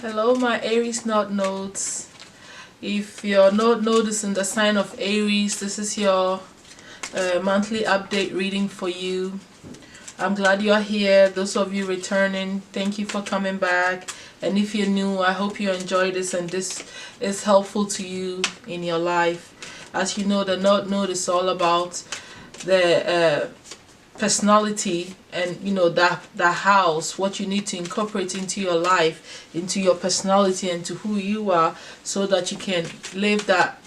Hello, my Aries North Nodes. If your North Node is in the sign of Aries, this is your monthly update reading for you. I'm glad you're here. Those of you returning, thank you for coming back. And if you're new, I hope you enjoy this and this is helpful to you in your life. As you know, the North Node is all about the personality and that house, what you need to incorporate into your life, into your personality, and to who you are, so that you can live that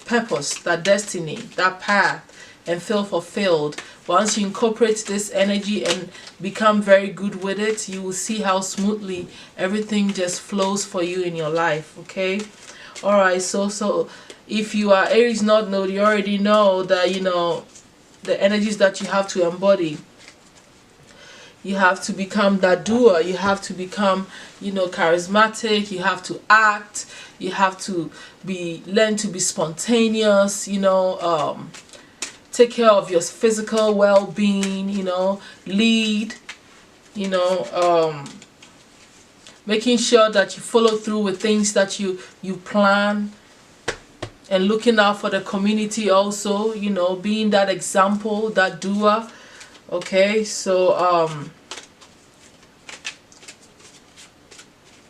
purpose, that destiny, that path, and feel fulfilled. Once you incorporate this energy and become very good with it, you will see how smoothly everything just flows for you in your life. Okay, all right. So if you are Aries North Node, you already know that the energies that you have to embody. You have to become that doer. You have to become charismatic. You have to act. You have to learn to be spontaneous, take care of your physical well-being, lead, making sure that you follow through with things that you plan, and looking out for the community also, being that example, that doer. Okay, so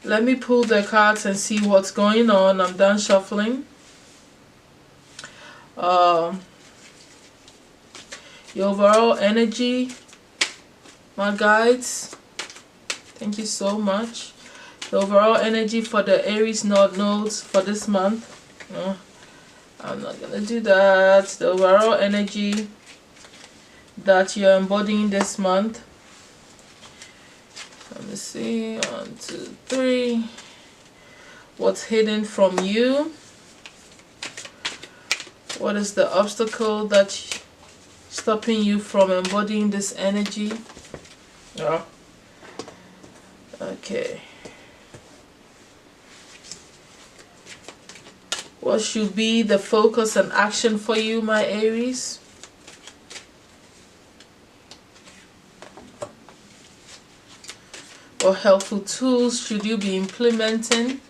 let me pull the cards and see what's going on. I'm done shuffling. Your overall energy, my guides, thank you so much. The overall energy for the Aries North Nodes for this month. I'm not gonna do that. The overall energy that you're embodying this month. Let me see. 1, 2, 3. What's hidden from you? What is the obstacle that's stopping you from embodying this energy? Yeah. Okay. What should be the focus and action for you, my Aries? What helpful tools should you be implementing?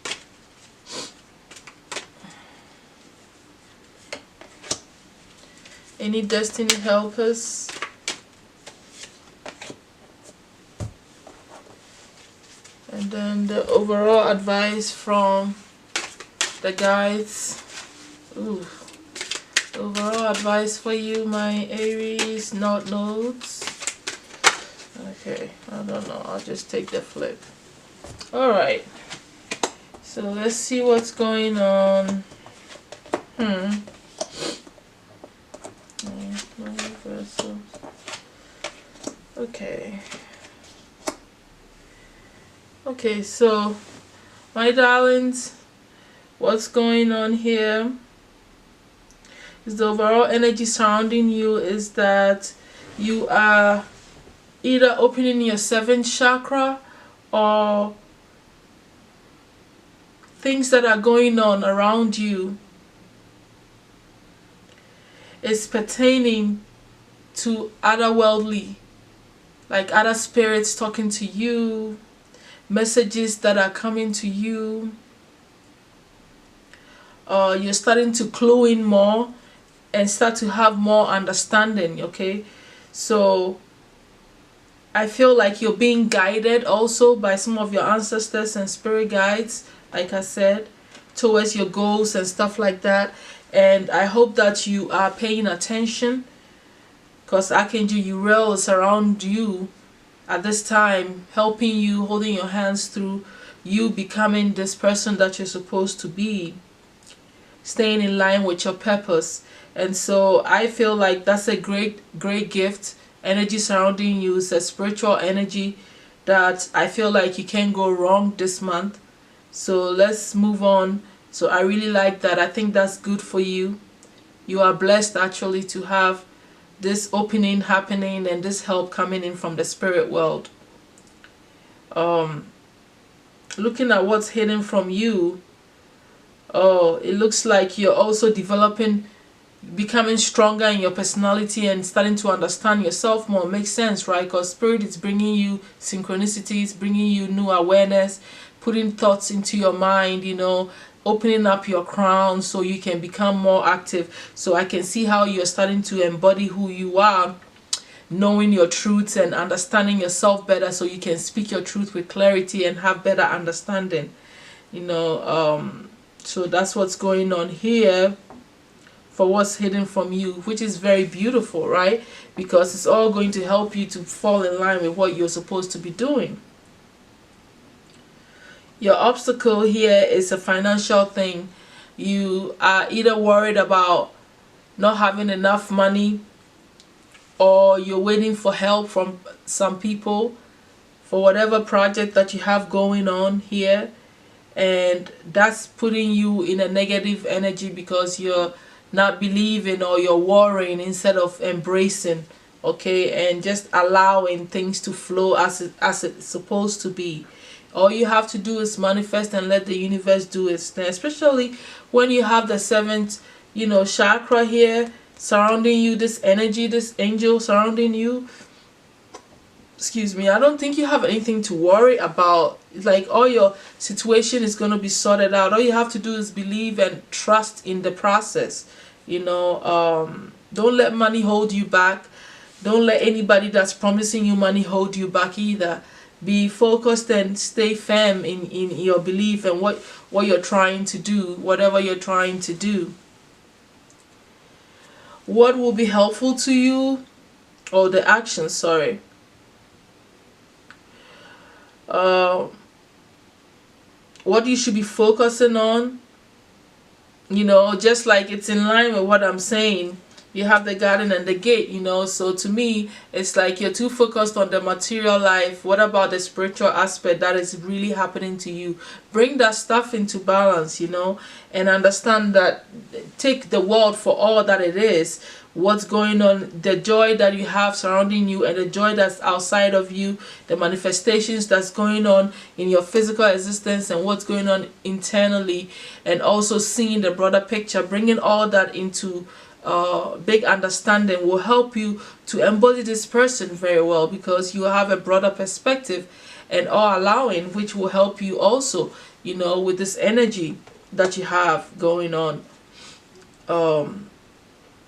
Any destiny helpers? And then the overall advice from the guides. Ooh. Overall advice for you, my Aries North Nodes. Okay, I don't know. I'll just take the flip. Alright. So let's see what's going on. Okay. Okay, so my darlings, what's going on here is the overall energy surrounding you is that you are either opening your 7th chakra, or things that are going on around you is pertaining to otherworldly, like other spirits talking to you, messages that are coming to you. You're starting to clue in more and start to have more understanding. Okay, so I feel like you're being guided also by some of your ancestors and spirit guides, like I said, towards your goals and stuff like that. And I hope that you are paying attention, because Archangel Uriel is around you at this time, helping you, holding your hands through you becoming this person that you're supposed to be, staying in line with your purpose. And so I feel like that's a great gift. Energy surrounding you is a spiritual energy that I feel like you can't go wrong this month. So let's move on. So I really like that. I think that's good for you. You are blessed actually to have this opening happening and this help coming in from the spirit world. Looking at what's hidden from you, it looks like you're also developing becoming stronger in your personality and starting to understand yourself more. Makes sense, right? Because spirit is bringing you synchronicities, bringing you new awareness, putting thoughts into your mind, you know, opening up your crown so you can become more active. So I can see how you're starting to embody who you are, knowing your truths and understanding yourself better, so you can speak your truth with clarity and have better understanding, you know. So that's what's going on here for what's hidden from you, which is very beautiful, right? Because it's all going to help you to fall in line with what you're supposed to be doing. Your obstacle here is a financial thing. You are either worried about not having enough money, or you're waiting for help from some people for whatever project that you have going on here, and that's putting you in a negative energy because you're not believing, or you're worrying instead of embracing, okay, and just allowing things to flow as it's supposed to be. All you have to do is manifest and let the universe do its thing, especially when you have the seventh, you know, chakra here surrounding you, this energy, this angel surrounding you. Excuse me, I don't think you have anything to worry about. It's like all your situation is going to be sorted out. All you have to do is believe and trust in the process, you know. Don't let money hold you back. Don't let anybody that's promising you money hold you back either. Be focused and stay firm in your belief and what you're trying to do, whatever you're trying to do. What will be helpful to you, or the action, sorry. What you should be focusing on, you know, just like it's in line with what I'm saying. You have the garden and the gate, you know. So to me, it's like you're too focused on the material life. What about the spiritual aspect that is really happening to you? Bring that stuff into balance, you know, and understand that, take the world for all that it is. What's going on, the joy that you have surrounding you and the joy that's outside of you, the manifestations that's going on in your physical existence and what's going on internally, and also seeing the broader picture, bringing all that into big understanding will help you to embody this person very well, because you have a broader perspective and all allowing, which will help you also, you know, with this energy that you have going on.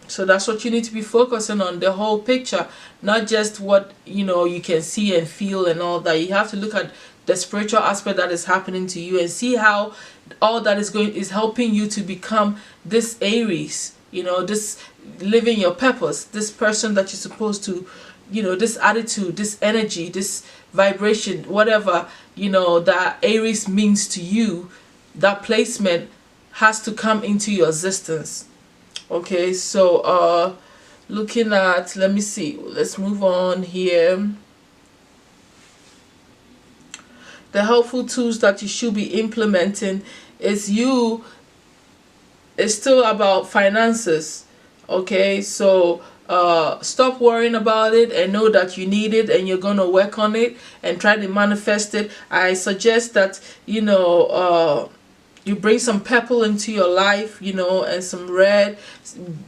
So that's what you need to be focusing on, the whole picture, not just what, you know, you can see and feel and all that. You have to look at the spiritual aspect that is happening to you and see how all that is helping you to become this Aries, you know, this living your purpose, this person that you're supposed to, you know, this attitude, this energy, this vibration, whatever, you know, that Aries means to you, that placement has to come into your existence. Okay, so looking at, let me see, let's move on here. The helpful tools that you should be implementing is it's still about finances. Okay, so stop worrying about it and know that you need it and you're gonna work on it and try to manifest it. I suggest that, you know, you bring some purple into your life, you know, and some red.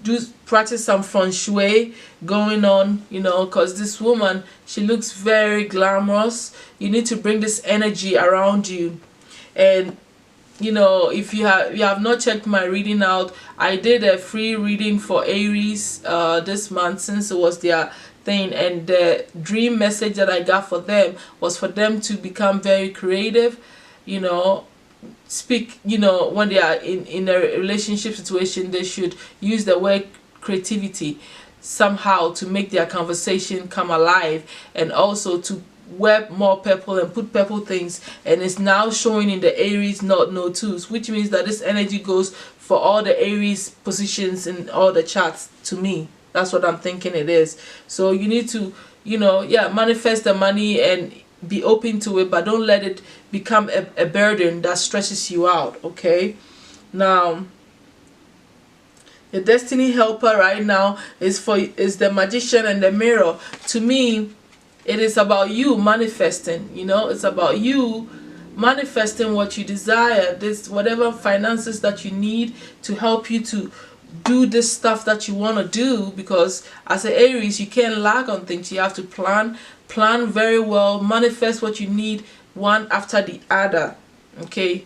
Do practice some feng shui going on, you know, because this woman, she looks very glamorous. You need to bring this energy around you. And you know, if you have not checked my reading out, I did a free reading for Aries this month, since it was their thing, and the dream message that I got for them was for them to become very creative, you know, speak, you know, when they are in a relationship situation, they should use the word creativity somehow to make their conversation come alive, and also to wear more purple and put purple things. And it's now showing in the Aries not no twos, which means that this energy goes for all the Aries positions in all the charts. To me, that's what I'm thinking it is. So you need to, you know, yeah, manifest the money and be open to it, but don't let it become a burden that stresses you out. Okay, now the destiny helper right now is the Magician and the Mirror. To me, it is about you manifesting, you know, it's about you manifesting what you desire, this whatever finances that you need to help you to do this stuff that you want to do, because as an Aries, you can't lag on things. You have to plan very well, manifest what you need one after the other. Okay.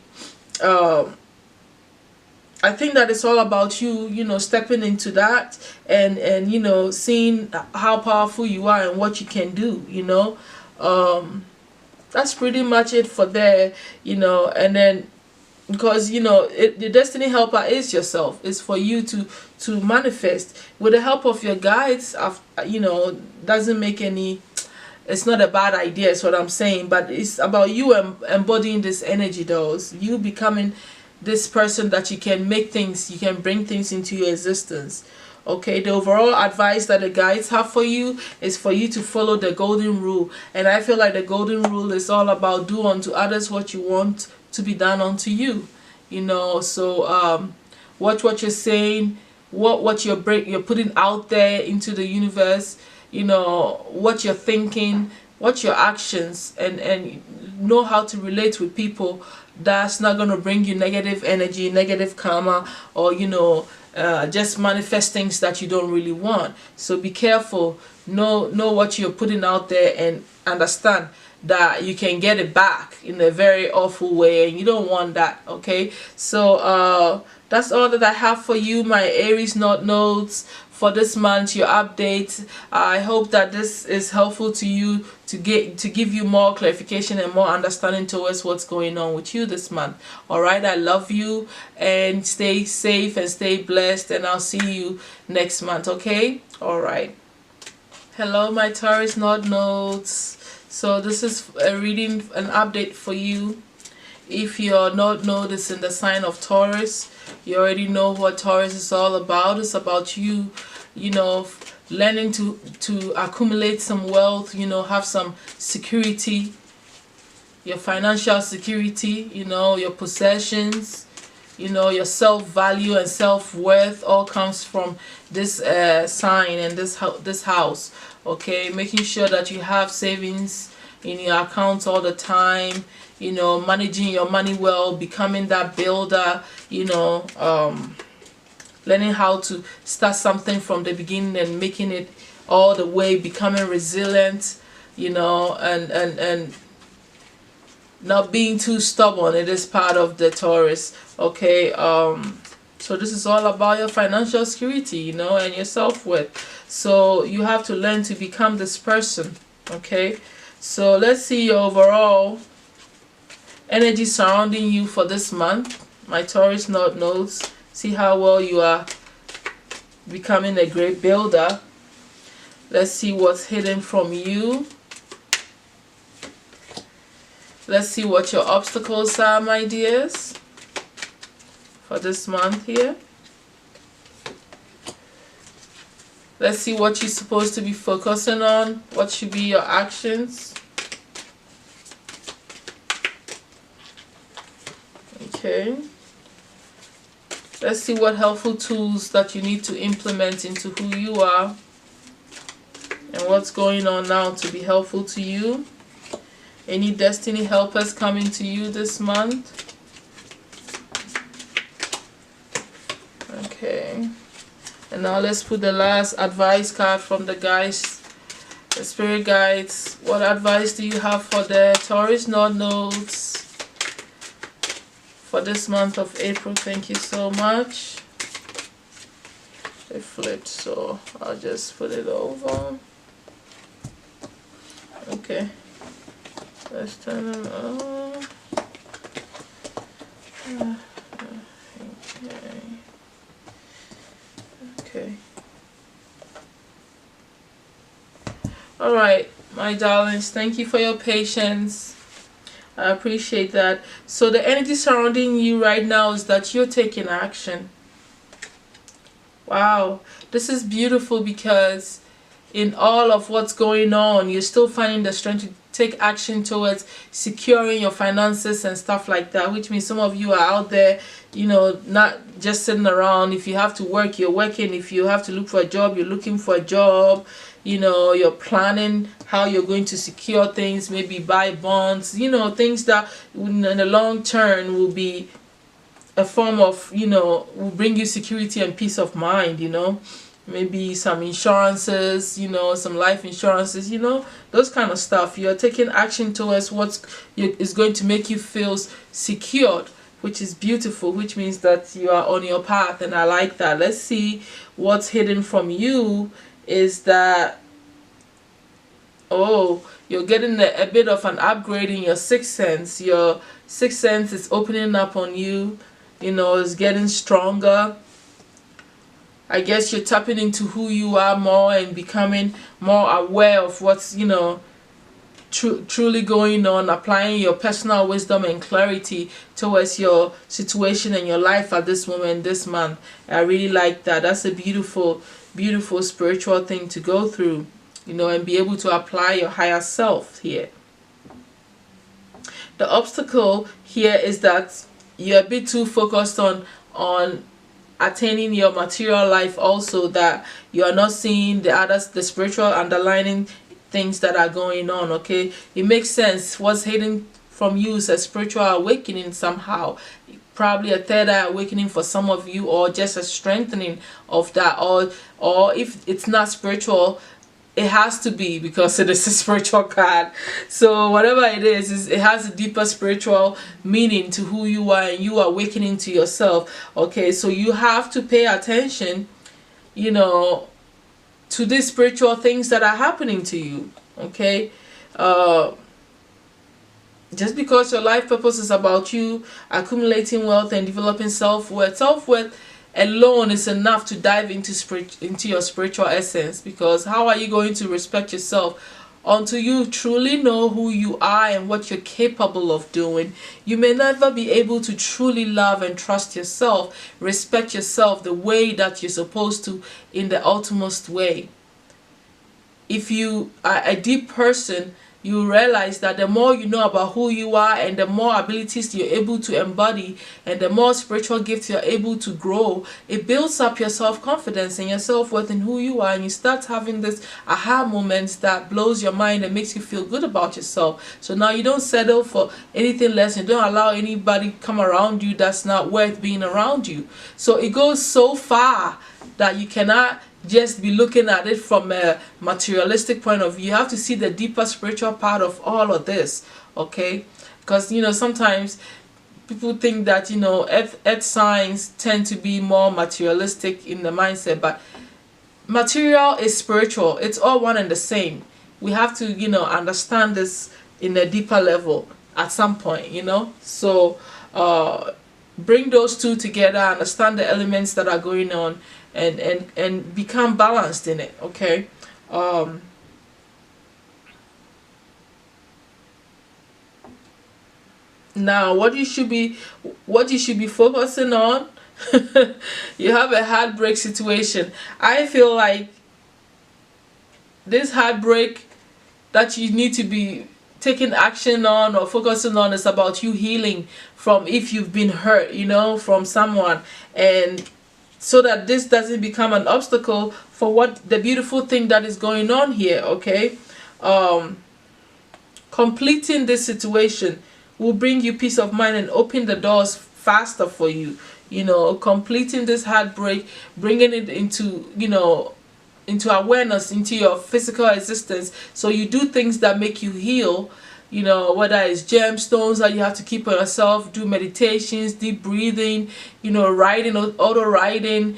I think that it's all about you, stepping into that and seeing how powerful you are and what you can do. That's pretty much it for there. And then, because the destiny helper is yourself. It's for you to manifest with the help of your guides. Doesn't make any, it's not a bad idea, is what I'm saying, but it's about you embodying this energy, though. You becoming this person that you can bring things into your existence. Okay, the overall advice that the guides have for you is for you to follow the golden rule. And I feel like the golden rule is all about do unto others what you want to be done unto you. So watch what you're saying, what you're putting out there into the universe, what you're thinking, what your actions, and know how to relate with people. That's not going to bring you negative energy, negative karma, or just manifest things that you don't really want. So be careful. Know what you're putting out there, and understand that you can get it back in a very awful way, and you don't want that. Okay, so that's all that I have for you, my Aries North Nodes, for this month, your update. I hope that this is helpful to you to give you more clarification and more understanding towards what's going on with you this month. All right, I love you, and stay safe and stay blessed, and I'll see you next month. Okay, all right. Hello, my Taurus North Nodes. So this is a reading, an update for you. If you're not noticed in the sign of Taurus, you already know what Taurus is all about. It's about you, learning to accumulate some wealth, have some security, your financial security, your possessions, your self-value and self-worth all comes from this sign and this house. Okay, making sure that you have savings in your accounts all the time, managing your money well, becoming that builder, learning how to start something from the beginning and making it all the way, becoming resilient, and not being too stubborn. It is part of the Taurus. Okay, so this is all about your financial security, and your self-worth. So you have to learn to become this person. Okay, so let's see your overall energy surrounding you for this month, my Taurus North Nodes. See how well you are becoming a great builder. Let's see what's hidden from you. Let's see what your obstacles are, my dears, for this month here. Let's see what you're supposed to be focusing on. What should be your actions? Okay. Let's see what helpful tools that you need to implement into who you are and what's going on now to be helpful to you. Any destiny helpers coming to you this month? Okay. And now let's put the last advice card from the guys, the spirit guides. What advice do you have for the Taurus North Nodes for this month of April? Thank you so much. It flipped, so I'll just put it over. Okay. Let's turn them on. Okay. All right, my darlings, thank you for your patience. I appreciate that. So the energy surrounding you right now is that you're taking action. Wow, this is beautiful, because in all of what's going on, you're still finding the strength to take action towards securing your finances and stuff like that, which means some of you are out there, not just sitting around. If you have to work, you're working. If you have to look for a job, you're looking for a job. You're planning how you're going to secure things, maybe buy bonds, things that in the long term will be a form of, will bring you security and peace of mind, maybe some insurances, some life insurances, those kind of stuff. You're taking action towards what is going to make you feel secured, which is beautiful, which means that you are on your path, and I like that. Let's see what's hidden from you. Is that, oh, you're getting a bit of an upgrade in your sixth sense. Your sixth sense is opening up on you, it's getting stronger. I guess you're tapping into who you are more and becoming more aware of what's, truly going on, applying your personal wisdom and clarity towards your situation and your life at this moment, this month. I really like that. That's a beautiful, beautiful spiritual thing to go through, and be able to apply your higher self here. The obstacle here is that you're a bit too focused on attaining your material life also, that you are not seeing the spiritual underlying things that are going on. Okay, it makes sense. What's hidden from you is a spiritual awakening somehow, probably a third eye awakening for some of you, or just a strengthening of that, or if it's not spiritual, it has to be, because it is a spiritual card. So whatever it is, it has a deeper spiritual meaning to who you are, and you are awakening to yourself. Okay, so you have to pay attention, to these spiritual things that are happening to you. Okay, just because your life purpose is about you accumulating wealth and developing self-worth alone is enough to dive into your spiritual essence. Because how are you going to respect yourself until you truly know who you are and what you're capable of doing? You may never be able to truly love and trust yourself, respect yourself the way that you're supposed to, in the ultimate way. If you are a deep person, you realize that the more you know about who you are, and the more abilities you're able to embody, and the more spiritual gifts you're able to grow, it builds up your self-confidence and your self-worth in who you are, and you start having this aha moments that blows your mind and makes you feel good about yourself. So now you don't settle for anything less, and don't allow anybody come around you that's not worth being around you. So it goes so far that you cannot just be looking at it from a materialistic point of view. You have to see the deeper spiritual part of all of this. Okay, because sometimes people think that earth signs tend to be more materialistic in the mindset, but material is spiritual. It's all one and the same. We have to understand this in a deeper level at some point. So bring those two together, understand the elements that are going on, and become balanced in it. Okay, now what you should be focusing on. You have a heartbreak situation. I feel like this heartbreak that you need to be taking action on or focusing on is about you healing from, if you've been hurt from someone, and so that this doesn't become an obstacle for what the beautiful thing that is going on here. Okay, completing this situation will bring you peace of mind and open the doors faster for you. Completing this heartbreak, bringing it into into awareness, into your physical existence, so you do things that make you heal. Whether it's gemstones that you have to keep on yourself, do meditations, deep breathing, writing, auto writing,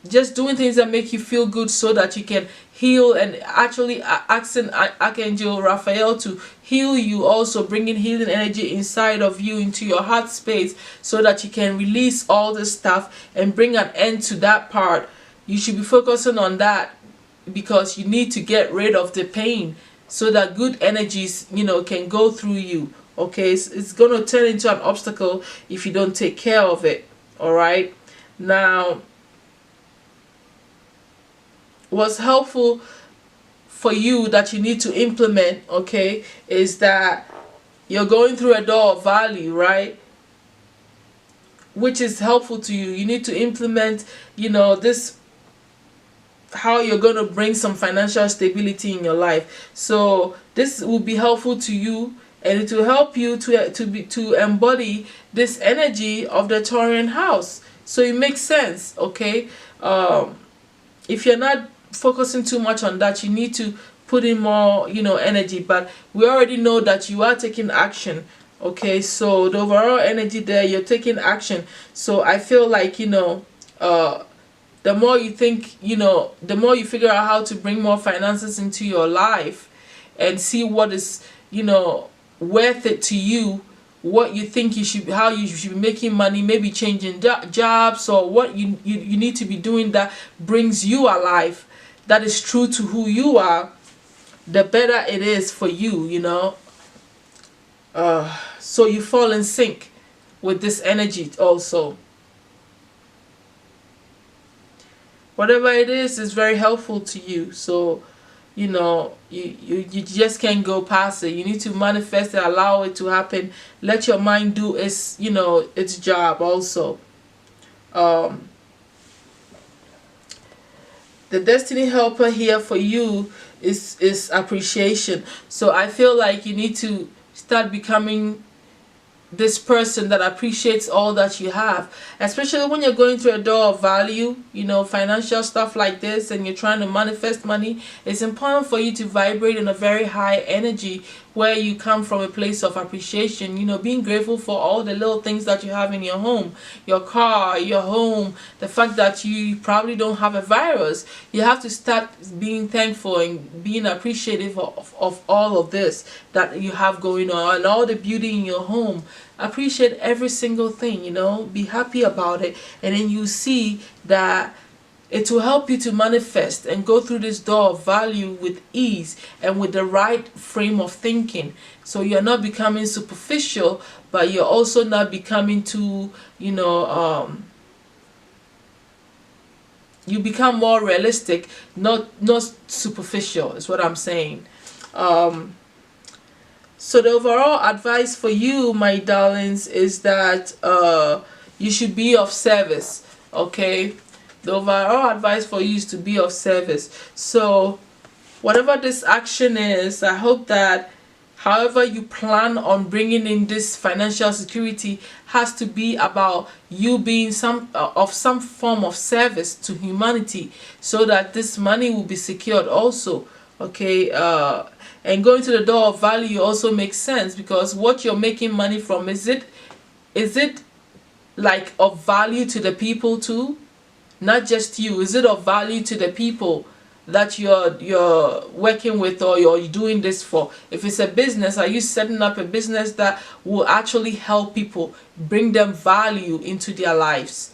just doing things that make you feel good, so that you can heal, and actually asking Archangel Raphael to heal you, also bringing healing energy inside of you into your heart space, so that you can release all this stuff and bring an end to that part. You should be focusing on that, because you need to get rid of the pain, so that good energies can go through you. Okay, it's going to turn into an obstacle if you don't take care of it. All right, now what's helpful for you that you need to implement, okay, is that you're going through a door of value, right, which is helpful to you. You need to implement this, how you're going to bring some financial stability in your life. So this will be helpful to you and it will help you to embody this energy of the Taurian house. So it makes sense, okay? If you're not focusing too much on that, you need to put in more, energy. But we already know that you are taking action, okay? So the overall energy there, you're taking action. So I feel like, the more you think, the more you figure out how to bring more finances into your life and see what is, worth it to you, what you think you should, how you should be making money, maybe changing jobs, or what you need to be doing that brings you alive, that is true to who you are, the better it is for you, so you fall in sync with this energy also. Whatever it is very helpful to you. So you just can't go past it. You need to manifest it, allow it to happen, let your mind do its its job also. The destiny helper here for you is appreciation. So I feel like you need to start becoming this person that appreciates all that you have, especially when you're going through a door of value, financial stuff like this, and you're trying to manifest money. It's important for you to vibrate in a very high energy where you come from a place of appreciation, being grateful for all the little things that you have in your home, your car, your home, the fact that you probably don't have a virus. You have to start being thankful and being appreciative of all of this that you have going on, and all the beauty in your home. Appreciate every single thing, be happy about it, and then you see that it will help you to manifest and go through this door of value with ease and with the right frame of thinking. So you're not becoming superficial, but you're also not becoming too, you become more realistic, not superficial, is what I'm saying. So the overall advice for you, my darlings, is that you should be of service, okay? The overall advice for you is to be of service. So whatever this action is, I hope that however you plan on bringing in this financial security has to be about you being some form of service to humanity, so that this money will be secured also, okay? And going to the door of value also makes sense, because what you're making money from, is it like of value to the people too? Not just you. Is it of value to the people that you're working with, or you're doing this for? If it's a business, are you setting up a business that will actually help people, bring them value into their lives?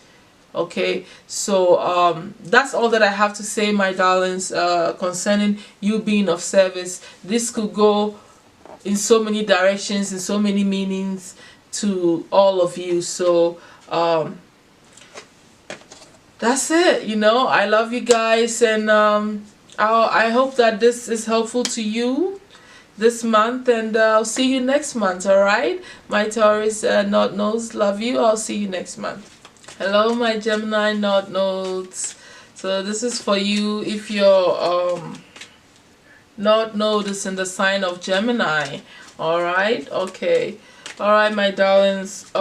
Okay, so that's all that I have to say, my darlings, concerning you being of service. This could go in so many directions, in so many meanings to all of you. So that's it. I love you guys, and I hope that this is helpful to you this month, and I'll see you next month. All right, my Taurus North Nodes, love you. I'll see you next month. Hello, my Gemini North Nodes. So this is for you if your North Node is in the sign of Gemini. All right, okay. All right, my darlings.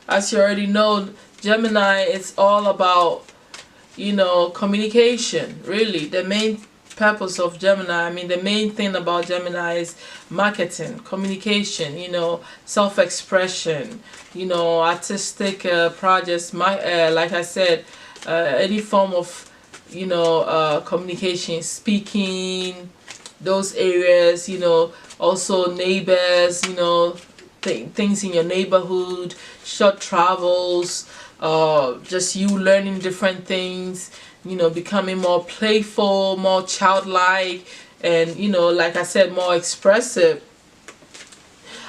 As you already know, Gemini, it's all about, communication. Really, the main purpose of Gemini, the main thing about Gemini is marketing, communication, self-expression, artistic projects, like I said, any form of, communication, speaking, those areas, also neighbors, things in your neighborhood, short travels, just you learning different things, becoming more playful, more childlike, and like I said, more expressive.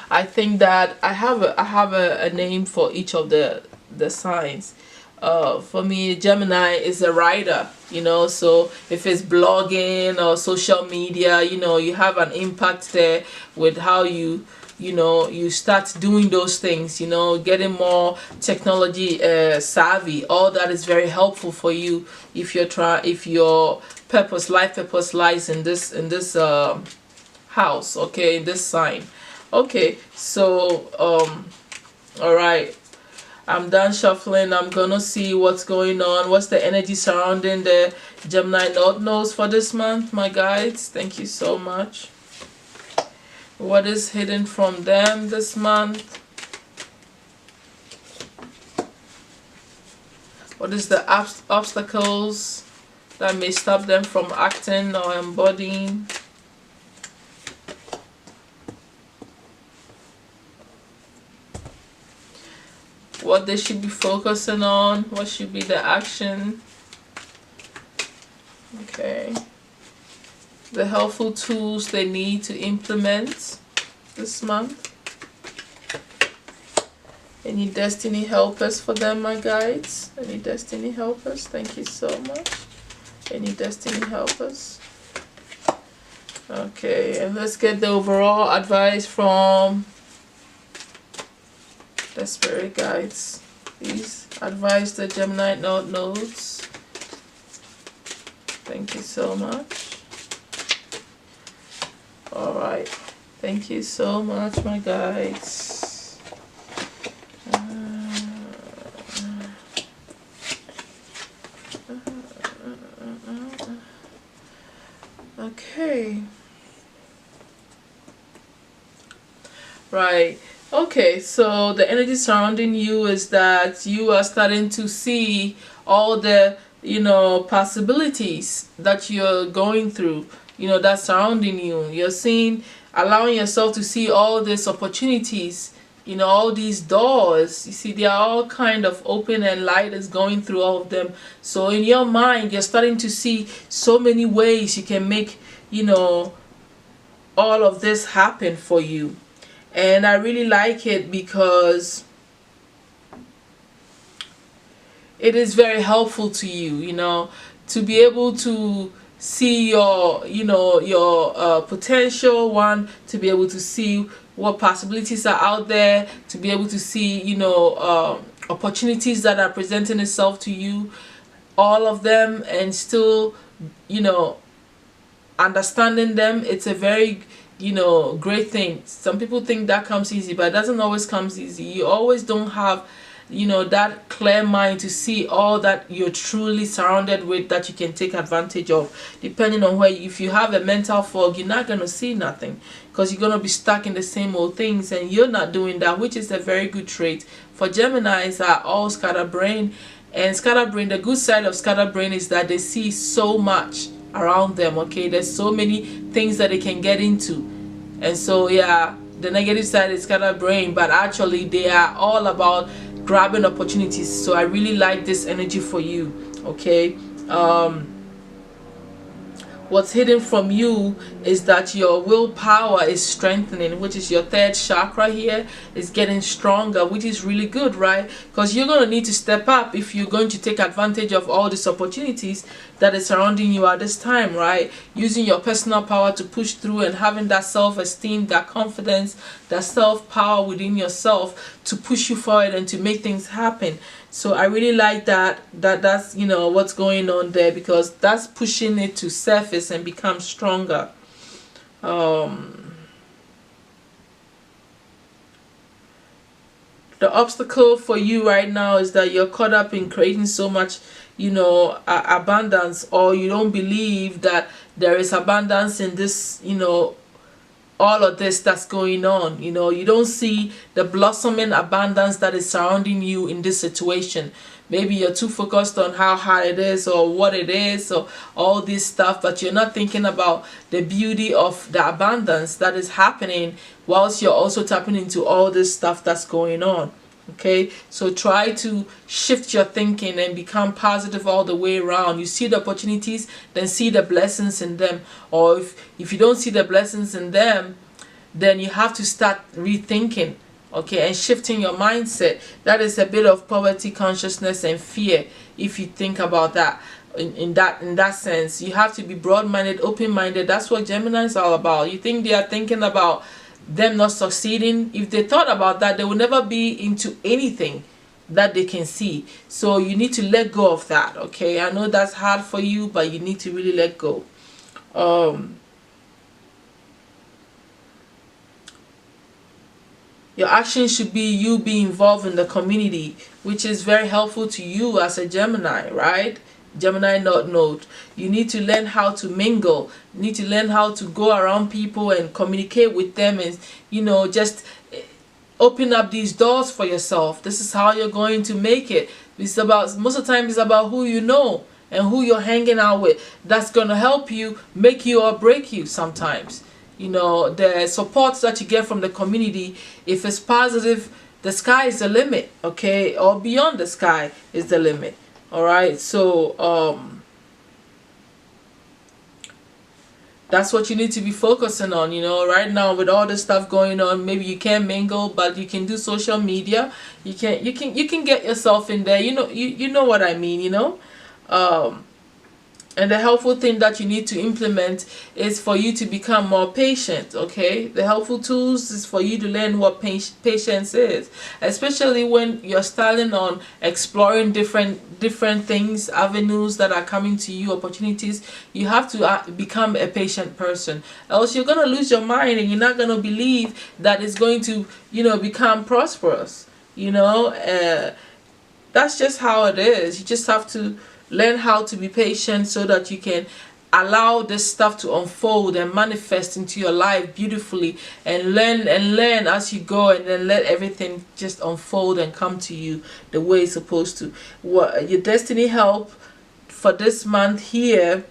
I think that I have a name for each of the signs. For me, Gemini is a writer, so if it's blogging or social media, you have an impact there with how you start doing those things, getting more technology savvy. All that is very helpful for you if your life purpose lies in this house, okay, in this sign. Okay, so all right, I'm done shuffling. I'm gonna see what's going on. What's the energy surrounding the Gemini North Nodes for this month, my guides? Thank you so much. What is hidden from them this month? What is the obstacles that may stop them from acting or embodying? What they should be focusing on? What should be the action? Okay. The helpful tools they need to implement this month. Any destiny helpers for them, my guides? Any destiny helpers? Thank you so much. Any destiny helpers? Okay, and let's get the overall advice from the spirit guides. Please advise the Gemini North Nodes. Thank you so much. Alright, thank you so much, my guides. Okay. Right. Okay, so the energy surrounding you is that you are starting to see all the, possibilities that you're going through, that's surrounding you. You're seeing, allowing yourself to see all these opportunities, all these doors. You see, they are all kind of open and light is going through all of them. So in your mind, you're starting to see so many ways you can make, all of this happen for you. And I really like it because it is very helpful to you, to be able to see your, your potential, to be able to see what possibilities are out there, to be able to see, opportunities that are presenting itself to you, all of them, and still, understanding them. It's a very great thing. Some people think that comes easy, but it doesn't always come easy. You always don't have that clear mind to see all that you're truly surrounded with, that you can take advantage of. Depending on where, if you have a mental fog, you're not going to see nothing, because you're going to be stuck in the same old things, and you're not doing that, which is a very good trait. For Geminis are all scatterbrain, and scatterbrain, the good side of scatterbrain is that they see so much around them. Okay, there's so many things that they can get into, and so yeah, the negative side is scatterbrain, but actually they are all about grabbing opportunities. So I really like this energy for you. Okay, what's hidden from you is that your willpower is strengthening, which is your third chakra here, is getting stronger, which is really good, right? Because you're going to need to step up if you're going to take advantage of all these opportunities that is surrounding you at this time, right? Using your personal power to push through, and having that self-esteem, that confidence, that self-power within yourself to push you forward and to make things happen. So I really like that's what's going on there, because that's pushing it to surface and become stronger. The obstacle for you right now is that you're caught up in creating so much abundance, or you don't believe that there is abundance in this, all of this that's going on. You don't see the blossoming abundance that is surrounding you in this situation. Maybe you're too focused on how hard it is, or what it is, or all this stuff, but you're not thinking about the beauty of the abundance that is happening, whilst you're also tapping into all this stuff that's going on. Okay, so try to shift your thinking and become positive all the way around. You see the opportunities, then see the blessings in them. Or if you don't see the blessings in them, then you have to start rethinking, okay, and shifting your mindset. That is a bit of poverty consciousness and fear. If you think about that in that sense, you have to be broad-minded, open-minded. That's what Gemini is all about. You think they are thinking about them not succeeding? If they thought about that, they will never be into anything that they can see. So you need to let go of that. Okay, I know that's hard for you, but you need to really let go. Your actions should be you being involved in the community, which is very helpful to you as a Gemini, right? Gemini node. You need to learn how to mingle. You need to learn how to go around people and communicate with them, and just open up these doors for yourself. This is how you're going to make it. It's about, most of the time, it's about who you know and who you're hanging out with. That's gonna help you, make you or break you sometimes. The support that you get from the community, if it's positive, the sky is the limit, okay? Or beyond the sky is the limit. All right, so that's what you need to be focusing on. Right now with all this stuff going on, maybe you can't mingle, but you can do social media. You can get yourself in there. You know what I mean. And the helpful thing that you need to implement is for you to become more patient, okay? The helpful tools is for you to learn what patience is, especially when you're starting on exploring different things, avenues that are coming to you, opportunities. You have to become a patient person, else you're going to lose your mind and you're not going to believe that it's going to, become prosperous. That's just how it is. You just have to learn how to be patient so that you can allow this stuff to unfold and manifest into your life beautifully, and learn as you go, and then let everything just unfold and come to you the way it's supposed to. What your destiny help for this month here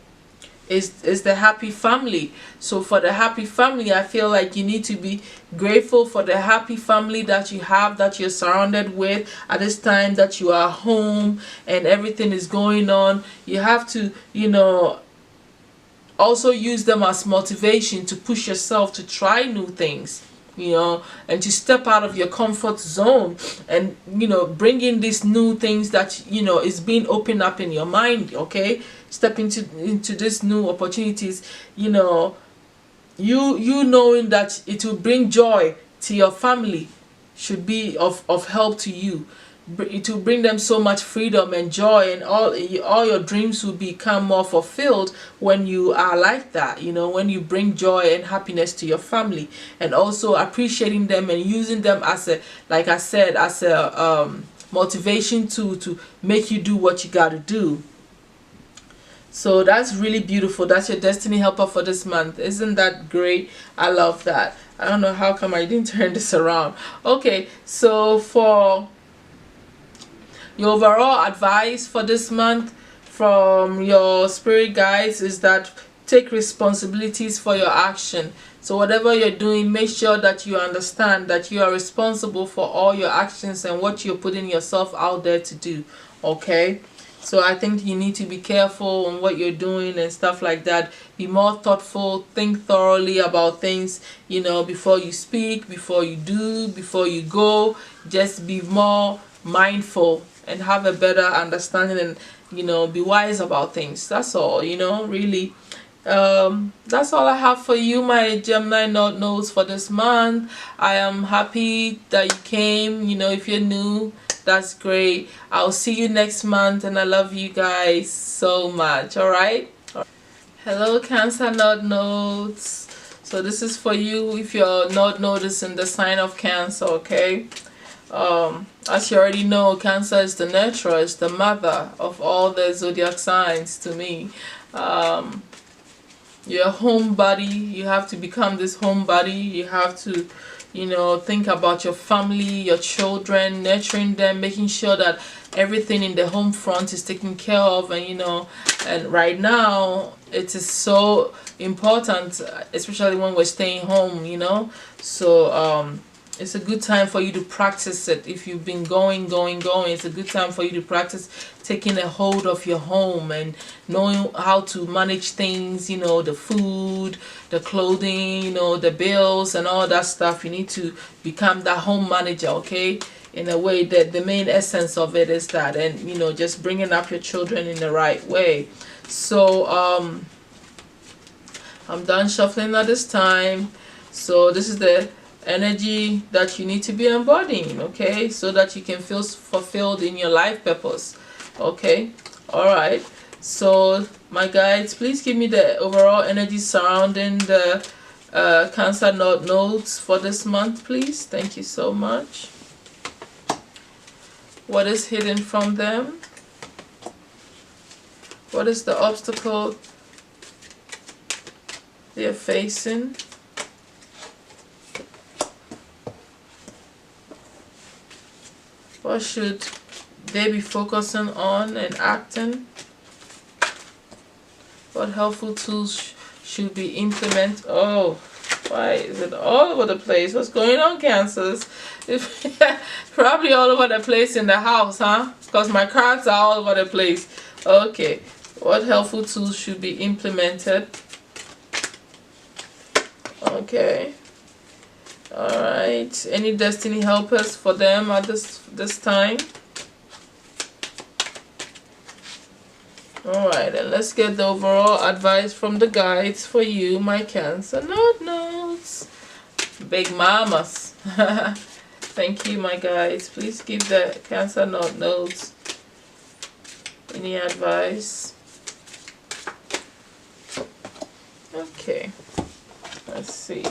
is the happy family. So for the happy family, I feel like you need to be grateful for the happy family that you have, that you're surrounded with at this time, that you are home and everything is going on. You have to, also use them as motivation to push yourself to try new things, and to step out of your comfort zone, and bring in these new things that is being opened up in your mind, okay? Step into these new opportunities, you knowing that it will bring joy to your family should be of help to you. It will bring them so much freedom and joy, and all your dreams will become more fulfilled when you are like that, when you bring joy and happiness to your family, and also appreciating them and using them as a, like I said, as a motivation to make you do what you got to do. So that's really beautiful. That's your destiny helper for this month. Isn't that great? I love that. I don't know how come I didn't turn this around. Okay, so for your overall advice for this month from your spirit guides is that take responsibilities for your action. So whatever you're doing, make sure that you understand that you are responsible for all your actions and what you're putting yourself out there to do, okay? So I think you need to be careful on what you're doing and stuff like that. Be more thoughtful, think thoroughly about things, before you speak, before you do, before you go. Just be more mindful and have a better understanding, and be wise about things. That's all, really. That's all I have for you, my Gemini nodes for this month. I am happy that you came. If you're new, that's great. I'll see you next month, and I love you guys so much. All right. Hello, Cancer nodes. So this is for you if you're not noticing the sign of Cancer, okay? As you already know, Cancer is the nurturer, is the mother of all the zodiac signs to me. You're a homebody. You have to become this homebody. You have to, think about your family, your children, nurturing them, making sure that everything in the home front is taken care of. And and right now it is so important, especially when we're staying home. So it's a good time for you to practice it. If you've been going, it's a good time for you to practice taking a hold of your home and knowing how to manage things, the food, the clothing, the bills and all that stuff. You need to become that home manager, okay? In a way that the main essence of it is that, and just bringing up your children in the right way. So I'm done shuffling at this time. So this is the energy that you need to be embodying, okay, so that you can feel fulfilled in your life purpose, okay? All right, so my guides, please give me the overall energy surrounding the Cancer North nodes for this month, please. Thank you so much. What is hidden from them? What is the obstacle they're facing? What should they be focusing on and acting? What helpful tools should be implemented? Oh, why is it all over the place? What's going on, Cancers? Probably all over the place in the house, huh? Because my cards are all over the place. Okay, what helpful tools should be implemented? Okay. Alright, any destiny helpers for them at this time? Alright, and let's get the overall advice from the guides for you, my Cancer North nodes. Big mamas. Thank you, my guides. Please give the Cancer North nodes any advice. Okay, let's see.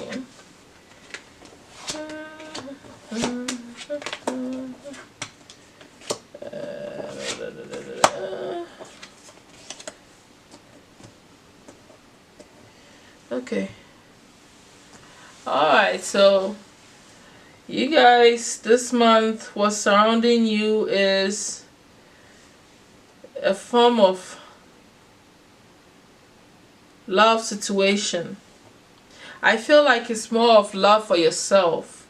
Okay. Alright, so you guys, this month, what's surrounding you is a form of love situation. I feel like it's more of love for yourself.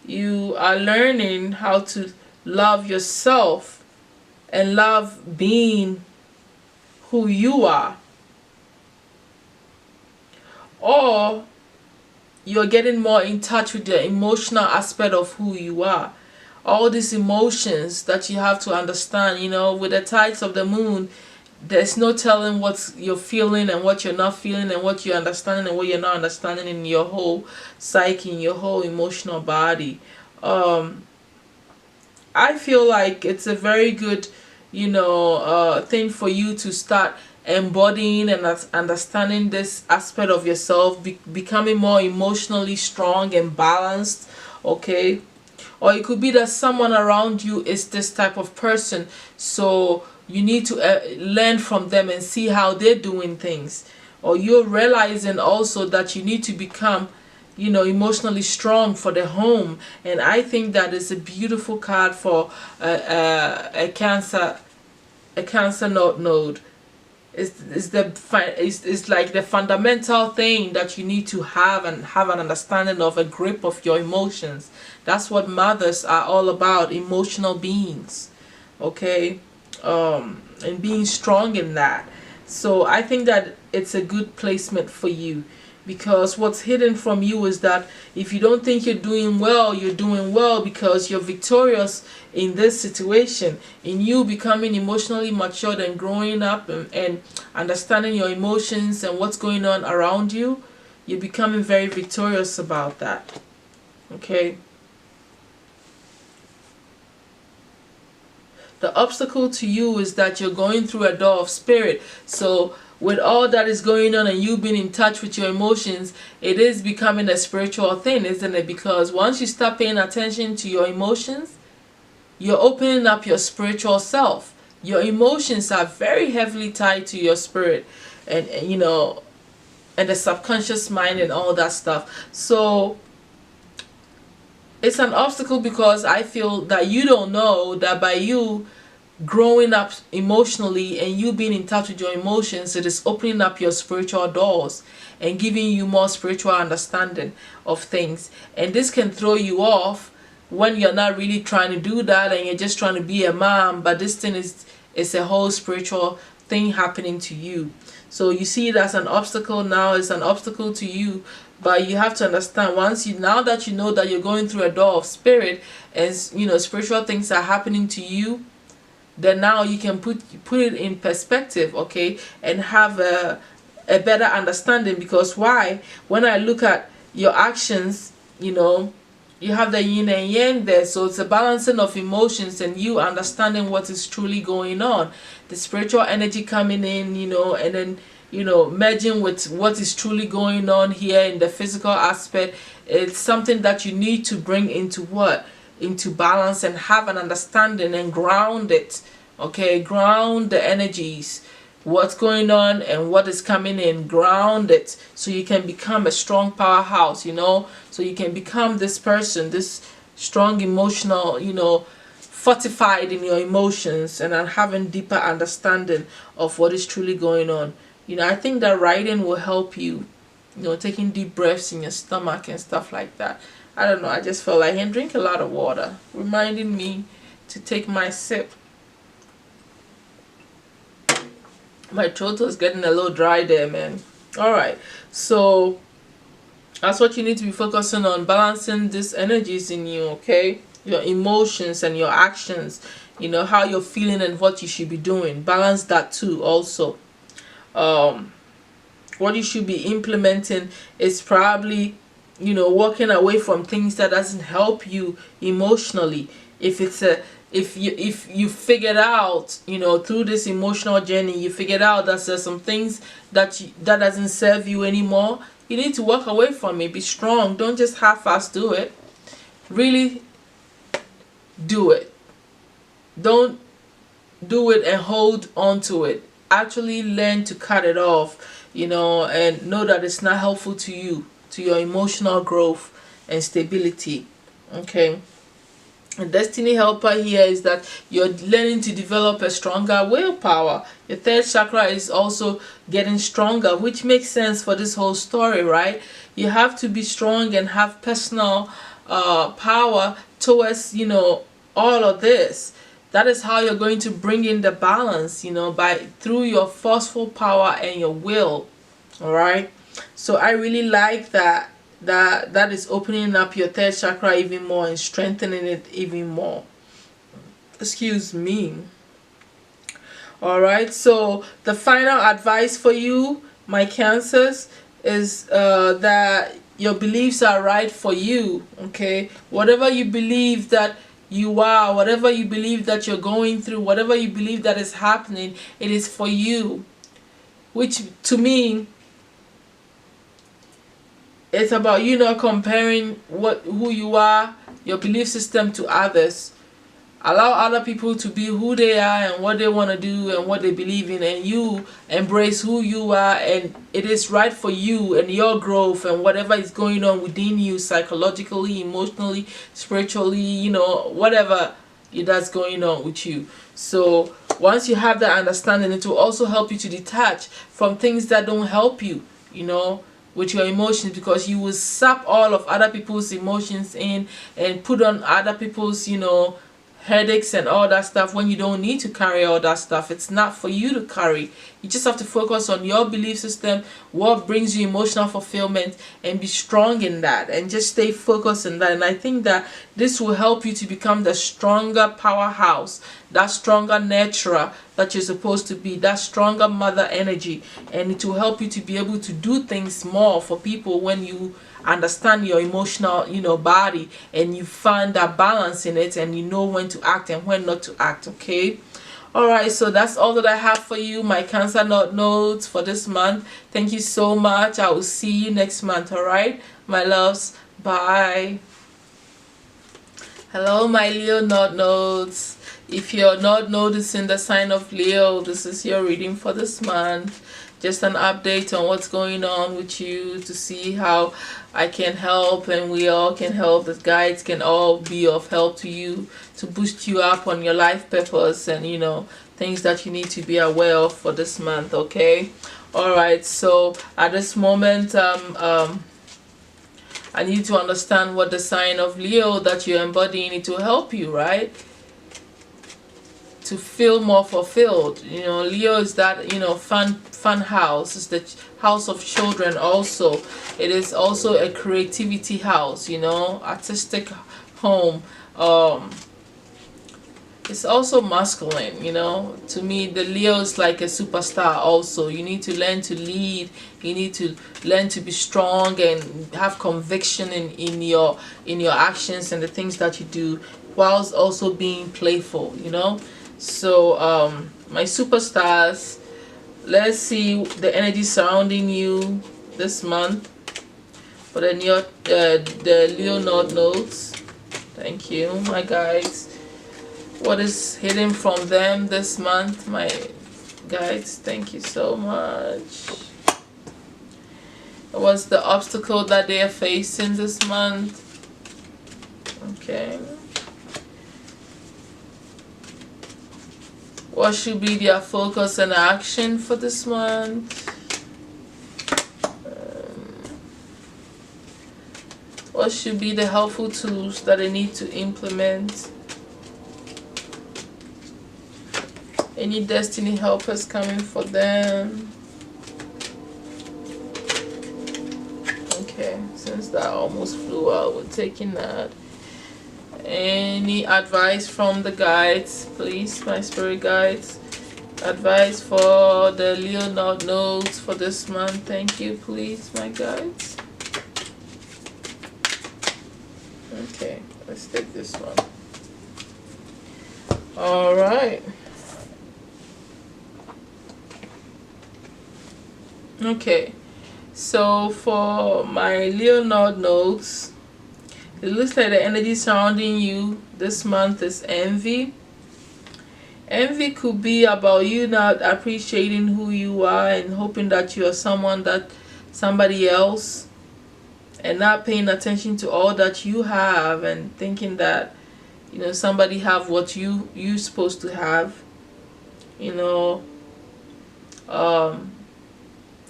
You are learning how to love yourself and love being who you are. Or you're getting more in touch with the emotional aspect of who you are. All these emotions that you have to understand, you know, with the tides of the moon, there's no telling what you're feeling and what you're not feeling and what you're understanding and what you're not understanding in your whole psyche, in your whole emotional body. I feel like it's a very good, you know, thing for you to start embodying and understanding this aspect of yourself, becoming more emotionally strong and balanced. Okay, or it could be that someone around you is this type of person, so you need to learn from them and see how they're doing things. Or you're realizing also that you need to become, you know, emotionally strong for the home. And I think that is a beautiful card for a Cancer North node. It's like the fundamental thing that you need to have, and have an understanding of, a grip of your emotions. That's what mothers are all about, emotional beings. Okay, and being strong in that. So I think that it's a good placement for you, because what's hidden from you is that if you don't think you're doing well, you're doing well because you're victorious in this situation. In you becoming emotionally matured and growing up and understanding your emotions and what's going on around you, you're becoming very victorious about that. Okay. The obstacle to you is that you're going through a door of spirit. So with all that is going on and you being in touch with your emotions, it is becoming a spiritual thing, isn't it? Because once you start paying attention to your emotions, you're opening up your spiritual self. Your emotions are very heavily tied to your spirit and you know, and the subconscious mind and all that stuff. So it's an obstacle because I feel that you don't know that by you growing up emotionally and you being in touch with your emotions, it is opening up your spiritual doors and giving you more spiritual understanding of things. And this can throw you off when you're not really trying to do that and you're just trying to be a mom, but this thing is a whole spiritual thing happening to you. So you see it as an obstacle now. It's an obstacle to you, but you have to understand, now that you know that you're going through a door of spirit and you know spiritual things are happening to you, then now you can put it in perspective, okay, and have a better understanding. Because why? When I look at your actions, you know, you have the yin and yang there, so it's a balancing of emotions and you understanding what is truly going on, the spiritual energy coming in, you know, and then you know, merging with what is truly going on here in the physical aspect. It's something that you need to bring into what? Into balance, and have an understanding and ground it. Okay, ground the energies, what's going on and what is coming in, ground it, so you can become a strong powerhouse, you know, so you can become this person, this strong emotional, you know, fortified in your emotions, and having deeper understanding of what is truly going on. You know, I think that writing will help you, you know, taking deep breaths in your stomach and stuff like that. I don't know, I just felt like, and drink a lot of water, reminding me to take my sip. My throat was getting a little dry there, man. Alright, so that's what you need to be focusing on, balancing these energies in you, okay? Your emotions and your actions, you know, how you're feeling and what you should be doing. Balance that too also. What you should be implementing is probably, you know, walking away from things that doesn't help you emotionally. If you figured out, you know, through this emotional journey, you figured out that there's some things that doesn't serve you anymore, you need to walk away from it. Be strong. Don't just half-ass do it. Really do it. Don't do it and hold on to it. Actually learn to cut it off, you know, and know that it's not helpful to you, to your emotional growth and stability. Okay. A destiny helper here is that you're learning to develop a stronger willpower. Your third chakra is also getting stronger, which makes sense for this whole story, right? You have to be strong and have personal power towards, you know, all of this. That is how you're going to bring in the balance, you know, through your forceful power and your will. All right. So I really like that is opening up your third chakra even more and strengthening it even more. Excuse me. All right. So the final advice for you, my Cancers, is that your beliefs are right for you. Okay. Whatever you believe that you are, whatever you believe that you're going through, whatever you believe that is happening, it is for you. Which to me, it's about you not comparing who you are, your belief system, to others. Allow other people to be who they are and what they want to do and what they believe in, and you embrace who you are, and it is right for you and your growth and whatever is going on within you, psychologically, emotionally, spiritually, you know, whatever that's going on with you. So once you have that understanding, it will also help you to detach from things that don't help you, you know, with your emotions, because you will sap all of other people's emotions in and put on other people's, you know, headaches and all that stuff when you don't need to carry all that stuff. It's not for you to carry. You just have to focus on your belief system, what brings you emotional fulfillment, and be strong in that, and just stay focused in that. And I think that this will help you to become the stronger powerhouse, that stronger nurturer that you're supposed to be, that stronger mother energy, and it will help you to be able to do things more for people when you understand your emotional, you know, body, and you find that balance in it, and you know when to act and when not to act. Okay. All right, so that's all that I have for you, my Cancer North Nodes, for this month. Thank you so much. I will see you next month. All right, my loves. Bye. Hello, my Leo North Nodes. If you're not noticing the sign of Leo, this is your reading for this month. Just an update on what's going on with you, to see how I can help and we all can help. The guides can all be of help to you, to boost you up on your life purpose and, you know, things that you need to be aware of for this month. Okay. All right. So at this moment, I need to understand what the sign of Leo that you're embodying, it will help you, right, to feel more fulfilled. You know, Leo is that, you know, fun house. It's the house of children also. It is also a creativity house, you know, artistic home. It's also masculine, you know. To me, the Leo is like a superstar also. You need to learn to lead. You need to learn to be strong and have conviction in your actions and the things that you do, whilst also being playful, you know. So my superstars, Let's see the energy surrounding you this month for the Leo North nodes. Thank you, my guides. What is hidden from them this month, my guides? Thank you so much. What's the obstacle that they are facing this month? Okay. What should be their focus and action for this month? What should be the helpful tools that they need to implement? Any destiny helpers coming for them? Okay, since that almost flew out, we're taking that. Any advice from the guides, please, my spirit guides? Advice for the Leo North nodes for this month. Thank you, please, my guides. Okay, let's take this one. All right. Okay, so for my Leo North nodes, it looks like the energy surrounding you this month is envy. Envy could be about you not appreciating who you are and hoping that you are somebody else, and not paying attention to all that you have and thinking that, you know, somebody have what you're supposed to have. You know,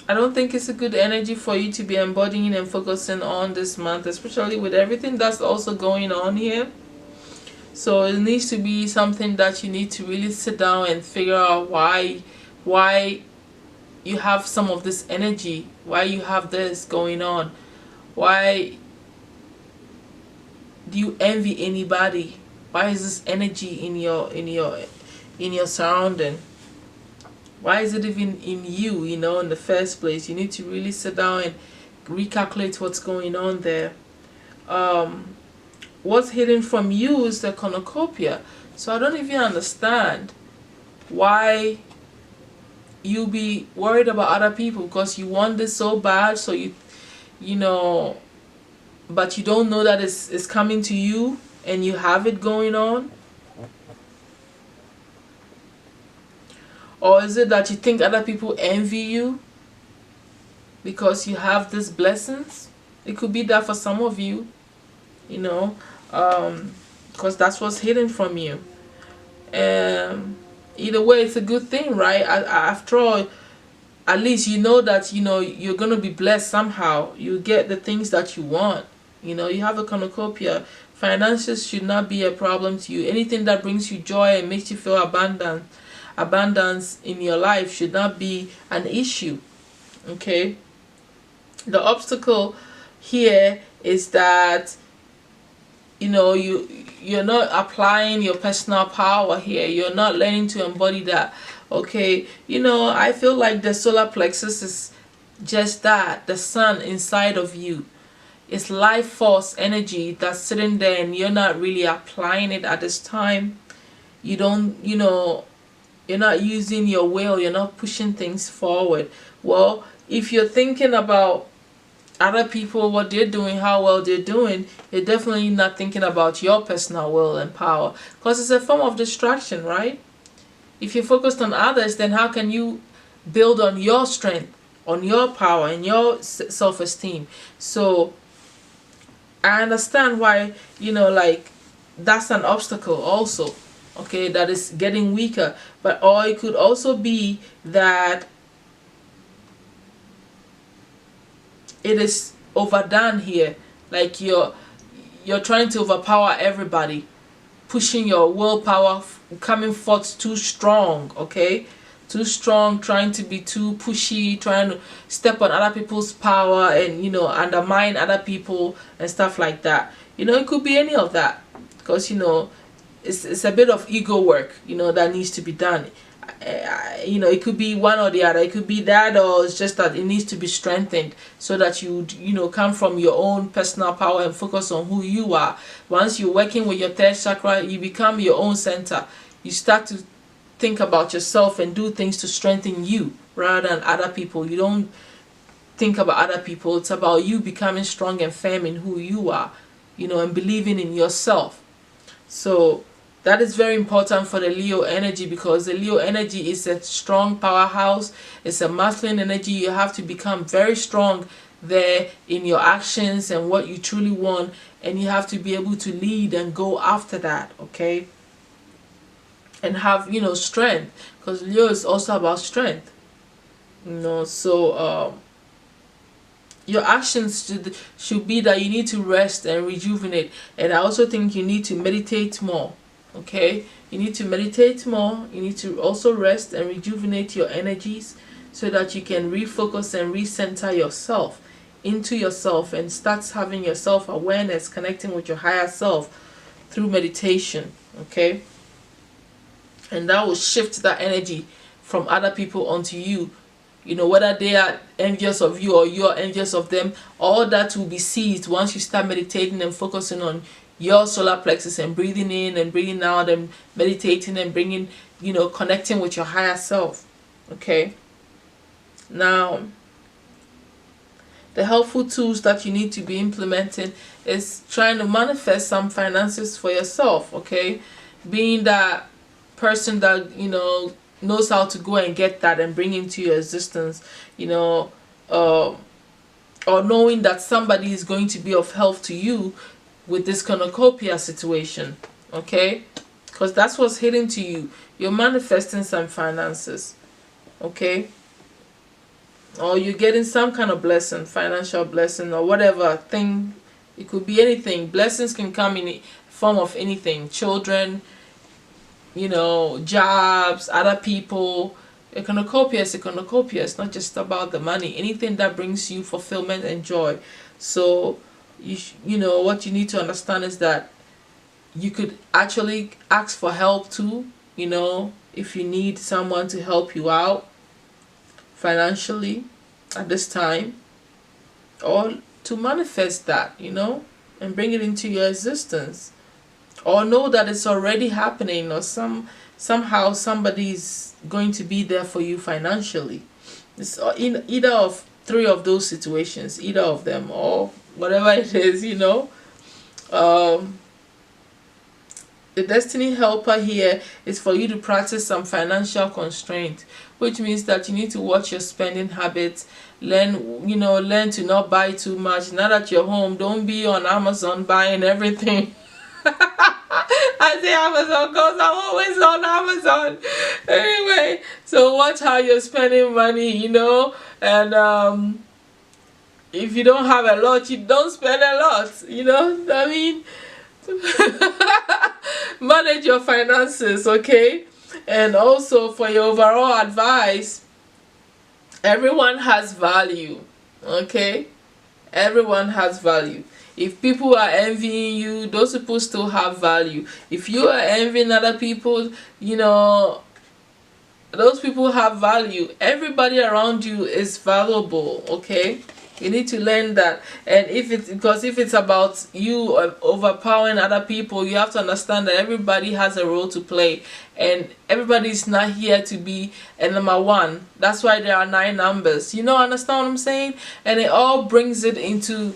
I don't think it's a good energy for you to be embodying and focusing on this month, especially with everything that's also going on here. So it needs to be something that you need to really sit down and figure out why you have some of this energy, why you have this going on, why do you envy anybody, why is this energy in your surrounding. Why is it even in you, you know, in the first place? You need to really sit down and recalculate what's going on there. What's hidden from you is the cornucopia. So I don't even understand why you be worried about other people, because you want this so bad, so you know, but you don't know that it's coming to you and you have it going on. Or is it that you think other people envy you because you have these blessings? It could be that for some of you, you know, because that's what's hidden from you. Either way, it's a good thing, right? After all, at least you know that, you know, you're going to be blessed somehow. You get the things that you want. You know, you have a cornucopia. Finances should not be a problem to you. Anything that brings you joy and makes you feel abundance in your life should not be an issue. Okay, the obstacle here is that, you know, you're not applying your personal power here. You're not learning to embody that. Okay, you know, I feel like the solar plexus is just that, the sun inside of you. It's life force energy that's sitting there, and you're not really applying it at this time. You don't, you know, you're not using your will, you're not pushing things forward. Well, if you're thinking about other people, what they're doing, how well they're doing, you're definitely not thinking about your personal will and power, because it's a form of distraction, right? If you're focused on others, then how can you build on your strength, on your power and your self-esteem? So I understand why, you know, like, that's an obstacle also. Okay, that is getting weaker. But or it could also be that it is overdone here, like you're trying to overpower everybody, pushing your willpower, coming forth too strong. Okay, too strong, trying to be too pushy, trying to step on other people's power and, you know, undermine other people and stuff like that. You know, it could be any of that, because, you know, it's a bit of ego work, you know, that needs to be done. You know, it could be one or the other. It could be that, or it's just that it needs to be strengthened so that you know, come from your own personal power and focus on who you are. Once you're working with your third chakra, you become your own center. You start to think about yourself and do things to strengthen you. rather than other people. You don't think about other people. It's about you becoming strong and firm in who you are, you know, and believing in yourself. So that is very important for the Leo energy, because the Leo energy is a strong powerhouse. It's a masculine energy. You have to become very strong there in your actions and what you truly want, and you have to be able to lead and go after that, okay? And have, you know, strength, because Leo is also about strength, you know. So your actions should be that you need to rest and rejuvenate. And I also think you need to meditate more, okay? You need to meditate more. You need to also rest and rejuvenate your energies, so that you can refocus and recenter yourself into yourself and start having your self-awareness, connecting with your higher self through meditation, okay? And that will shift that energy from other people onto you. You know, whether they are envious of you or you are envious of them, all that will be seized once you start meditating and focusing on your solar plexus and breathing in and breathing out and meditating and bringing, you know, connecting with your higher self, okay? Now, the helpful tools that you need to be implementing is trying to manifest some finances for yourself, okay? Being that person that, you know, knows how to go and get that and bring into your existence, you know, or knowing that somebody is going to be of help to you with this cornucopia situation, okay? Because that's what's hidden to you. You're manifesting some finances, okay? Or you're getting some kind of blessing, financial blessing or whatever thing. It could be anything. Blessings can come in the form of anything. Children, you know, jobs, other people. A cornucopia is a cornucopia. It's not just about the money. Anything that brings you fulfillment and joy. So, you know, what you need to understand is that you could actually ask for help too, you know, if you need someone to help you out financially at this time, or to manifest that, you know, and bring it into your existence, or know that it's already happening, or somehow somebody's going to be there for you financially. It's in either of three of those situations, either of them, or whatever it is, you know. The destiny helper here is for you to practice some financial constraint, which means that you need to watch your spending habits, learn to not buy too much. Now that you're home, don't be on Amazon buying everything. I say Amazon because I'm always on Amazon. Anyway, so watch how you're spending money, you know, and if you don't have a lot, you don't spend a lot, you know. I mean, manage your finances, okay? And also, for your overall advice, everyone has value, okay? Everyone has value. If people are envying you, those people still have value. If you are envying other people, you know, those people have value. Everybody around you is valuable, okay? You need to learn that. And if it's about you overpowering other people, you have to understand that everybody has a role to play, and everybody is not here to be a number one. That's why there are 9 numbers. You know, understand what I'm saying? And it all brings it into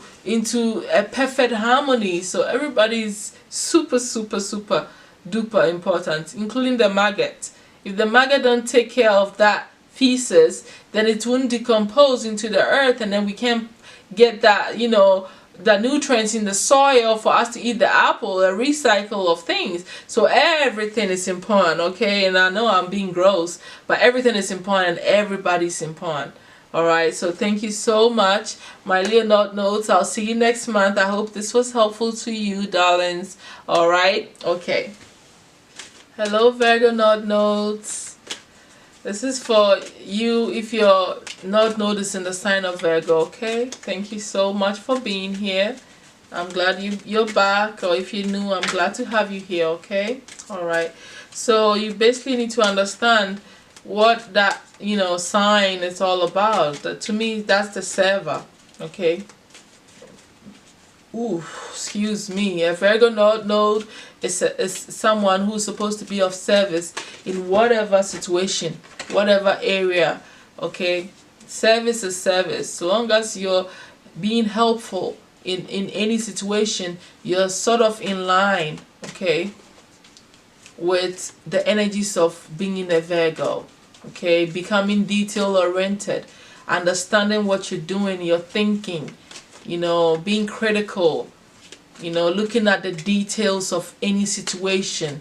a perfect harmony. So everybody's super duper important, including the maggot. If the maggot don't take care of that pieces, then it won't decompose into the earth, and then we can't get that, you know, the nutrients in the soil for us to eat the apple, a recycle of things. So everything is important, okay? And I know I'm being gross, but everything is important and everybody's important. Alright, so thank you so much, my Leo North Nodes. I'll see you next month. I hope this was helpful to you, darlings. Alright, okay. Hello, Virgo North Nodes. This is for you if you're not noticing the sign of Virgo, okay? Thank you so much for being here. I'm glad you're back, or if you're new, I'm glad to have you here, okay? Alright, so you basically need to understand what that, you know, sign is all about. To me, that's the server, okay? Ooh, excuse me. A Virgo node is someone who's supposed to be of service in whatever situation, whatever area Okay, service is service. So long as you're being helpful in any situation, you're sort of in line, okay, with the energies of being a Virgo. Okay, becoming detail oriented, understanding what you're doing, you're thinking, you know, being critical, you know, looking at the details of any situation,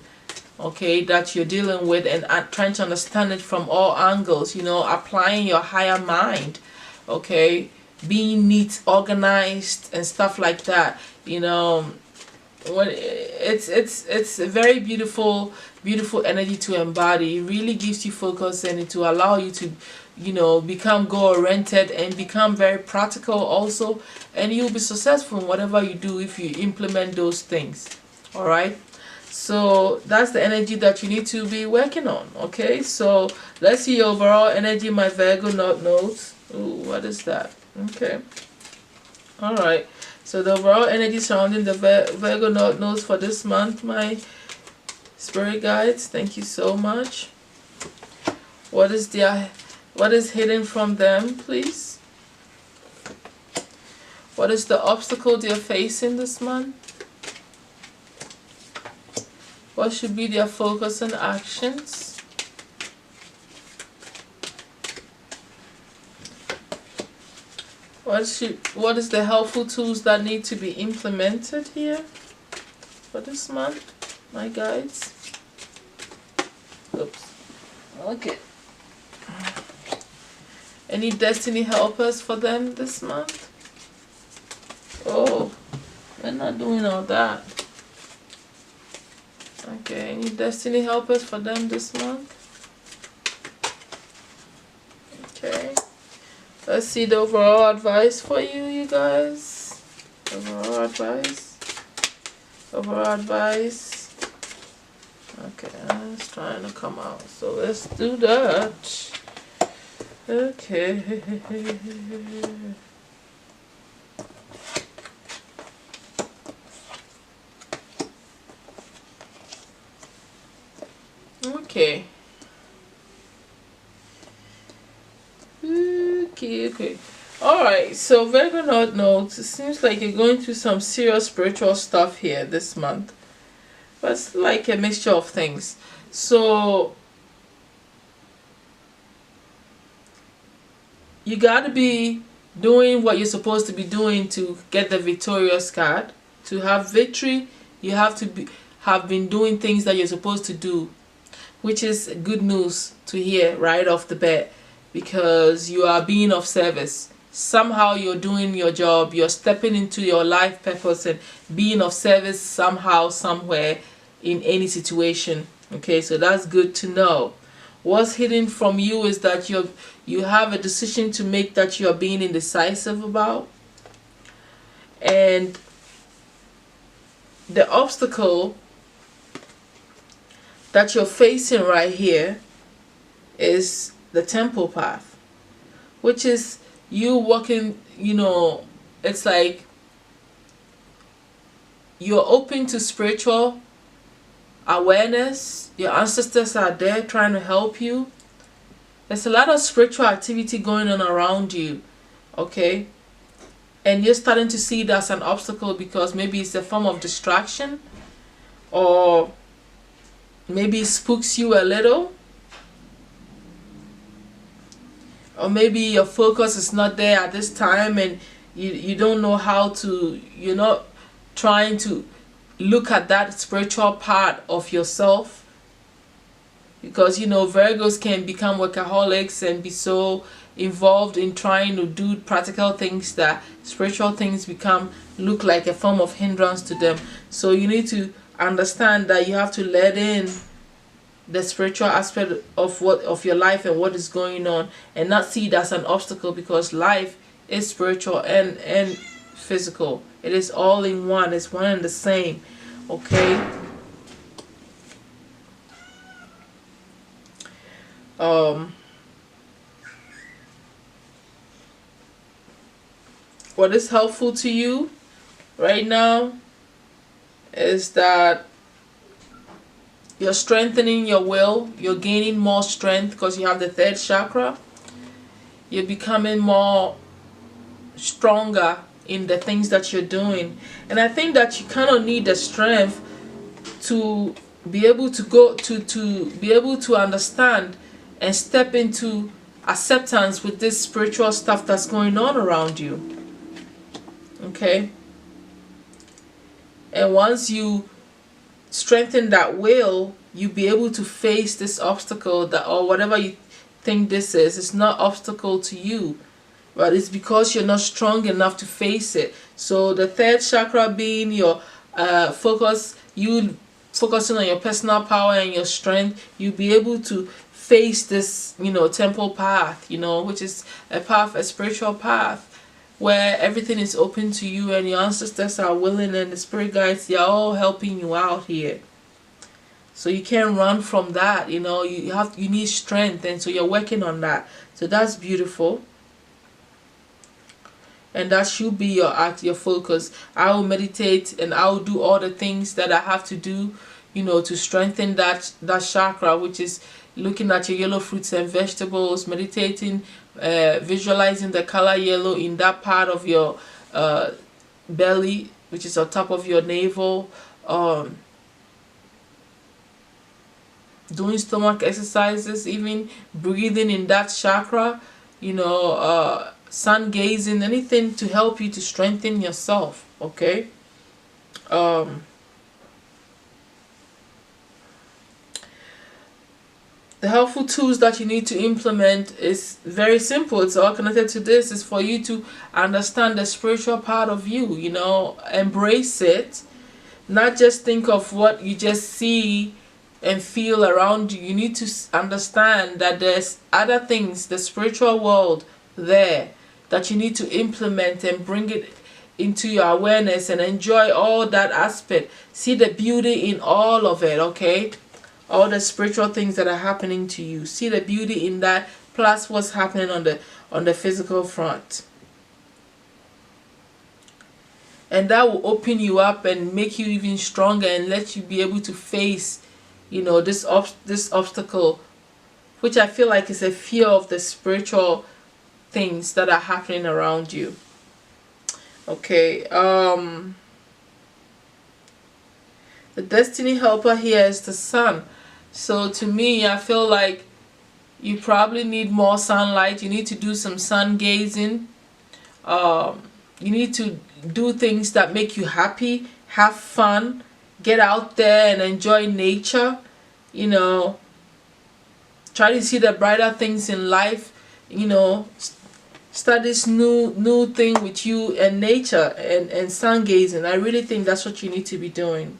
okay, that you're dealing with, and trying to understand it from all angles, you know, applying your higher mind, okay, being neat, organized, and stuff like that, you know. When it's a very beautiful energy to embody. It really gives you focus, and to allow you to, you know, become goal oriented and become very practical also, and you'll be successful in whatever you do if you implement those things. All right, so that's the energy that you need to be working on. Okay, so let's see your overall energy, my Virgo North Nodes. Ooh, what is that? Okay, all right, so the overall energy surrounding the Virgo North Nodes for this month, my spirit guides, thank you so much. What is hidden from them, please? What is the obstacle they're facing this month? What should be their focus and actions? What is the helpful tools that need to be implemented here for this month, my guides? Oops. Okay. Any destiny helpers for them this month? Oh, we're not doing all that. Okay, any destiny helpers for them this month? Okay. Let's see the overall advice for you, you guys. Overall advice. Overall advice. Okay, it's trying to come out. So let's do that. Okay. Okay. Okay. Alright, so Virgo North Nodes, it seems like you're going through some serious spiritual stuff here this month. But it's like a mixture of things. So you gotta be doing what you're supposed to be doing to get the victorious card. To have victory, you have to have been doing things that you're supposed to do, which is good news to hear right off the bat, because you are being of service. Somehow you're doing your job, you're stepping into your life purpose and being of service somehow, somewhere, in any situation. Okay, so that's good to know. What's hidden from you is that you have a decision to make that you're being indecisive about. And the obstacle that you're facing right here is the temple path, which is you walking, you know, it's like you're open to spiritual awareness. Your ancestors are there trying to help you. There's a lot of spiritual activity going on around you, okay? And you're starting to see it as an obstacle because maybe it's a form of distraction, or maybe it spooks you a little, or maybe your focus is not there at this time, and you don't know how to, you're not trying to look at that spiritual part of yourself, because you know Virgos can become workaholics and be so involved in trying to do practical things that spiritual things look like a form of hindrance to them. So you need to understand that you have to let in the spiritual aspect of your life and what is going on, and not see it as an obstacle, because life is spiritual and physical. It is all in one. It's one and the same. Okay. What is helpful to you right now is that you're strengthening your will. You're gaining more strength because you have the third chakra. you're becoming more stronger in the things that you're doing. And I think that you kind of need the strength to be able to go to be able to understand and step into acceptance with this spiritual stuff that's going on around you. Okay? And once you strengthen that will, you be able to face this obstacle, that or whatever you think this is. It's not obstacle to you, but it's because you're not strong enough to face it. So the third chakra being your focus, you focusing on your personal power and your strength, you'll be able to face this, temple path, which is a spiritual path, where everything is open to you and your ancestors are willing and the spirit guides, they are all helping you out here. So you can't run from that, you need strength, and so you're working on that. So that's beautiful. And that should be your focus. I will meditate and I will do all the things that I have to do, to strengthen that chakra, which is looking at your yellow fruits and vegetables, meditating, visualizing the color yellow in that part of your belly, which is on top of your navel, doing stomach exercises, even breathing in that chakra, sun gazing, anything to help you to strengthen yourself. Okay. The helpful tools that you need to implement is very simple. It's all connected to this. Is for you to understand the spiritual part of you, embrace it. Not just think of what you just see and feel around you. You need to understand that there's other things, the spiritual world there, that you need to implement and bring it into your awareness and enjoy all that aspect. See the beauty in all of it, okay? All the spiritual things that are happening to you. See the beauty in that, plus what's happening on the physical front. And that will open you up and make you even stronger and let you be able to face, this obstacle, which I feel like is a fear of the spiritual things that are happening around you. Okay. The destiny helper here is the sun. So to me, I feel like you probably need more sunlight. You need to do some sun gazing. You need to do things that make you happy, have fun, get out there and enjoy nature. Try to see the brighter things in life. Start this new thing with you and nature and sun gazing. I really think that's what you need to be doing.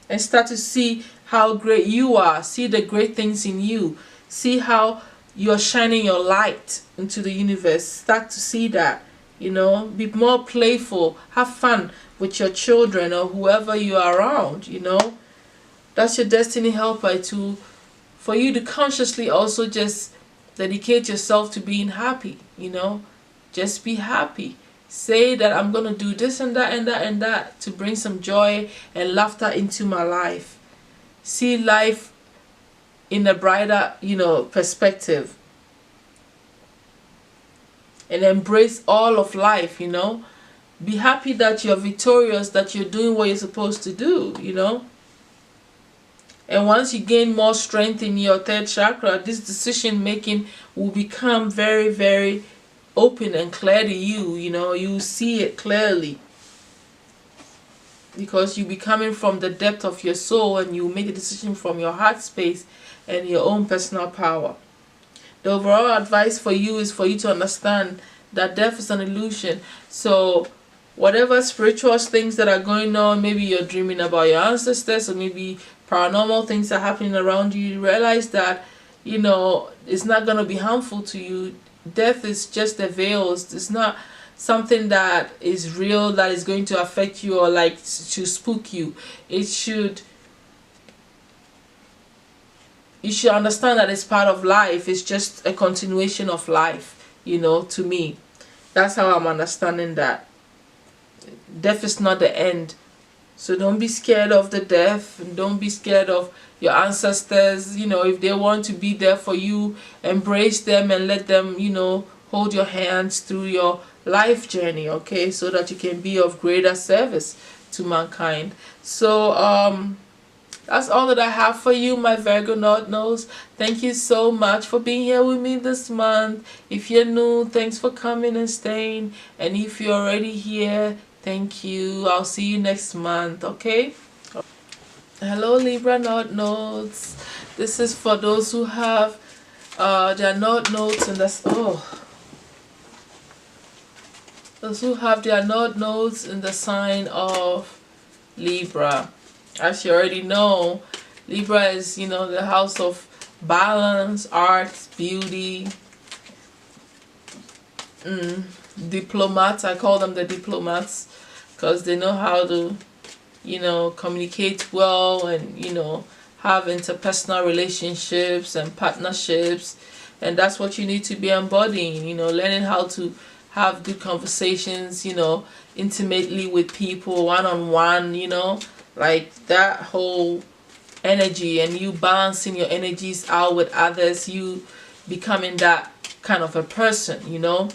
And start to see how great you are. See the great things in you. See how you're shining your light into the universe. Start to see that. Be more playful. Have fun with your children or whoever you are around. That's your destiny helper, for you to consciously also just dedicate yourself to being happy. Just be happy. Say that I'm going to do this and that and that and that to bring some joy and laughter into my life. See life in a brighter, perspective. And embrace all of life, Be happy that you're victorious, that you're doing what you're supposed to do, And once you gain more strength in your third chakra, this decision making will become very, very open and clear to you. You see it clearly, because you be coming from the depth of your soul and you make a decision from your heart space and your own personal power. The overall advice for you is for you to understand that death is an illusion. So whatever spiritual things that are going on, maybe you're dreaming about your ancestors, or maybe paranormal things are happening around you, realize that it's not going to be harmful to you. Death is just a veil. It's not something that is real, that is going to affect you or like to spook you. You should understand that it's part of life. It's just a continuation of life, to me. That's how I'm understanding that. Death is not the end So don't be scared of the death, and don't be scared of your ancestors. You know, if they want to be there for you, embrace them and let them, you know, hold your hands through your life journey, okay, so that you can be of greater service to mankind. So that's all that I have for you, my Virgo North Nodes. Thank you so much for being here with me this month. If you're new, thanks for coming and staying. And if you're already here, thank you. I'll see you next month, okay? Hello, Libra North Nodes. This is for those who have their North Nodes in the... those who have their North Nodes in the sign of Libra. As you already know, Libra is, you know, the house of balance, arts, beauty, diplomats. I call them the diplomats because they know how to, you know, communicate well and, you know, have interpersonal relationships and partnerships. And that's what you need to be embodying, you know, learning how to have good conversations, you know, intimately with people, one-on-one, you know, like that whole energy, and you balancing your energies out with others, you becoming that kind of a person, you know.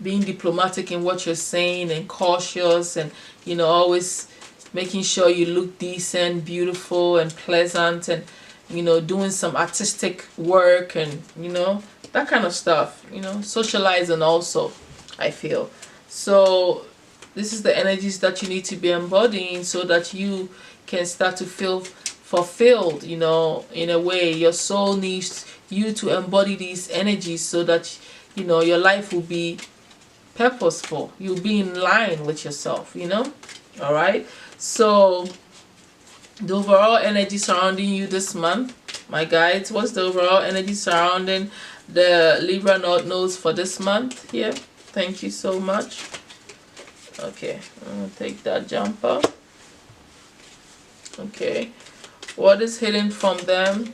Being diplomatic in what you're saying and cautious, and, you know, always making sure you look decent, beautiful and pleasant, and, you know, doing some artistic work and, you know, that kind of stuff, you know, socializing also, I feel. So this is the energies that you need to be embodying so that you can start to feel fulfilled, you know, in a way. Your soul needs you to embody these energies so that, you know, your life will be purposeful. You'll be in line with yourself, you know. All right. So the overall energy surrounding you this month, my guides, what's the overall energy surrounding the Libra North Nodes for this month here? Thank you so much. Okay, I'm gonna take that jumper. Okay, what is hidden from them?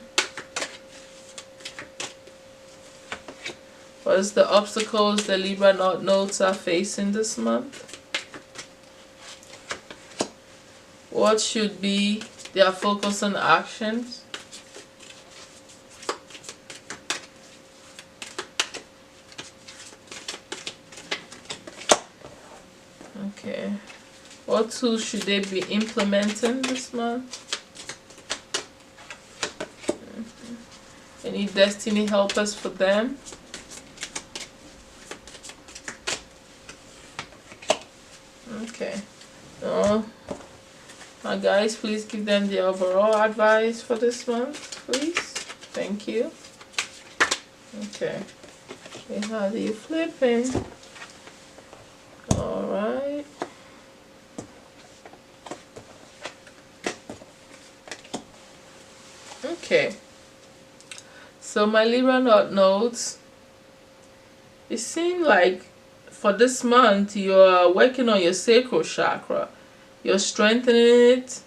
What is the obstacles the Libra North Nodes are facing this month? What should be their focus and actions? Okay. What tools should they be implementing this month? Any destiny helpers for them? Okay. My guys, please give them the overall advice for this month, please. Thank you. Okay. How do you flip it? Alright. Okay. So my Libra North Nodes, it seems like for this month you are working on your sacral chakra. You're strengthening it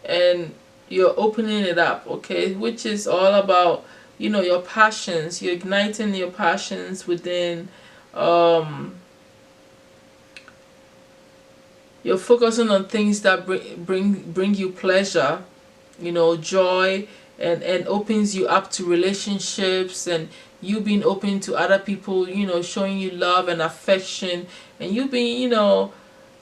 and you're opening it up, okay? Which is all about, you know, your passions. You're igniting your passions within. You're focusing on things that bring you pleasure, you know, joy, and opens you up to relationships, and you being open to other people, you know, showing you love and affection, and you being, you know,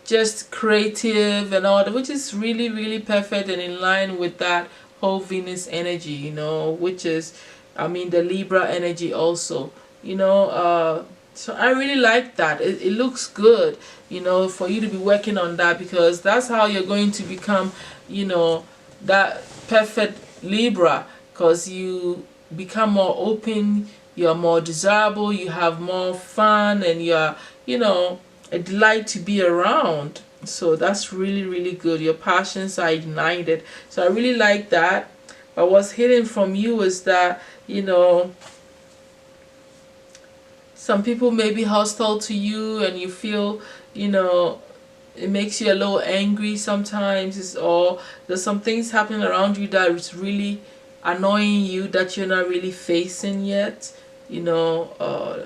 just creative and all that, which is really, really perfect and in line with that whole Venus energy, you know, which is, I mean, the Libra energy also, you know. So I really like that. It looks good, you know, for you to be working on that, because that's how you're going to become, you know, that perfect Libra, because you become more open, you're more desirable, you have more fun, and you're, you know, a delight to be around. So that's really, really good. Your passions are ignited. So I really like that. But what's hidden from you is that, you know, some people may be hostile to you, and you feel, you know, it makes you a little angry sometimes, or there's some things happening around you that is really annoying you that you're not really facing yet, you know.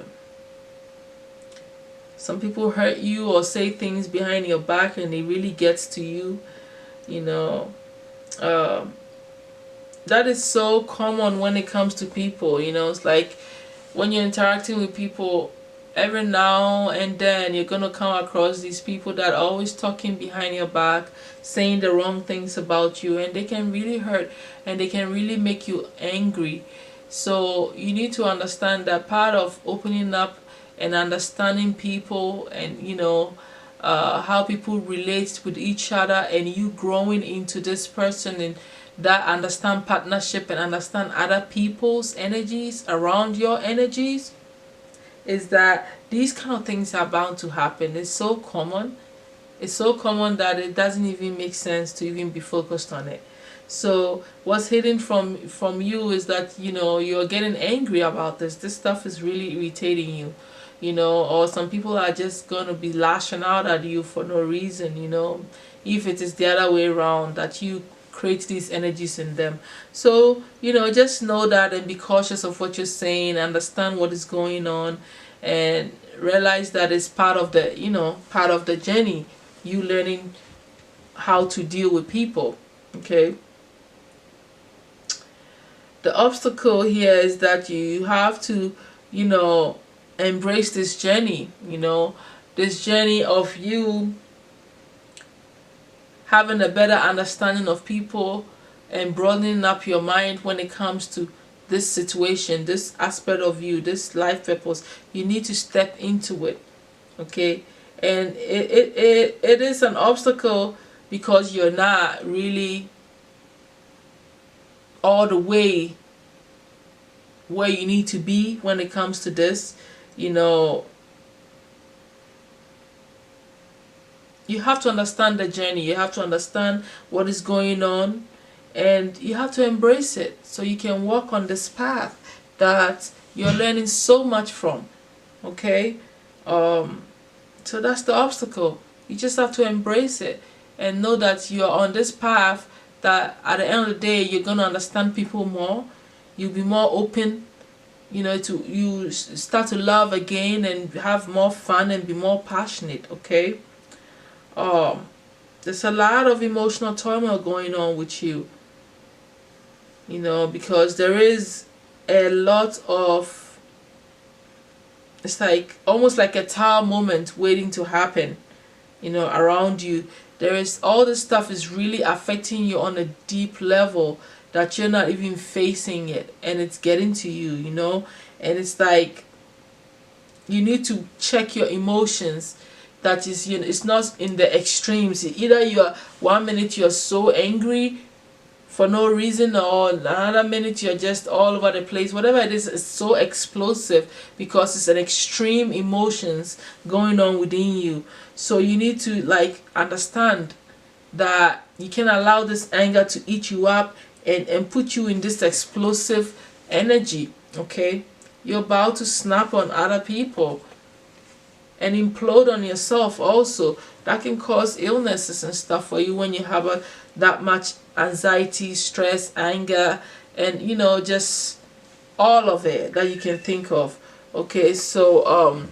Some people hurt you or say things behind your back and it really gets to you, you know. That is so common when it comes to people, you know. It's like when you're interacting with people, every now and then you're gonna come across these people that are always talking behind your back, saying the wrong things about you, and they can really hurt and they can really make you angry. So you need to understand that part of opening up and understanding people, and you know, how people relate with each other, and you growing into this person and that understand partnership and understand other people's energies around your energies, is that these kind of things are bound to happen. It's so common. It's so common that it doesn't even make sense to even be focused on it. So what's hidden from you is that, you know, you're getting angry about this. This stuff is really irritating you, you know, or some people are just going to be lashing out at you for no reason, you know, if it is the other way around, that you create these energies in them. So, you know, just know that and be cautious of what you're saying, understand what is going on, and realize that it's part of the, you know, part of the journey, you learning how to deal with people. Okay. The obstacle here is that you have to, you know, embrace this journey, you know, this journey of you having a better understanding of people and broadening up your mind when it comes to this situation, this aspect of you, this life purpose. You need to step into it. Okay. And it is an obstacle because you're not really all the way where you need to be when it comes to this. You know, you have to understand the journey, you have to understand what is going on, and you have to embrace it so you can walk on this path that you're learning so much from. Okay. So that's the obstacle. You just have to embrace it and know that you're on this path that at the end of the day you're going to understand people more. You'll be more open, you know, to you start to love again and have more fun and be more passionate. Okay. There's a lot of emotional turmoil going on with you, you know, because there is a lot of, it's like almost like a tower moment waiting to happen, you know, around you. There is all this stuff is really affecting you on a deep level that you're not even facing it, and it's getting to you, you know. And it's like you need to check your emotions. That is, you know, it's not in the extremes. Either you're 1 minute you're so angry for no reason, or another minute you're just all over the place. Whatever it is, it's so explosive because it's an extreme emotions going on within you. So you need to like understand that you can allow this anger to eat you up and put you in this explosive energy. Okay, you're about to snap on other people and implode on yourself also. That can cause illnesses and stuff for you when you have that much anxiety, stress, anger, and you know, just all of it that you can think of. Okay, so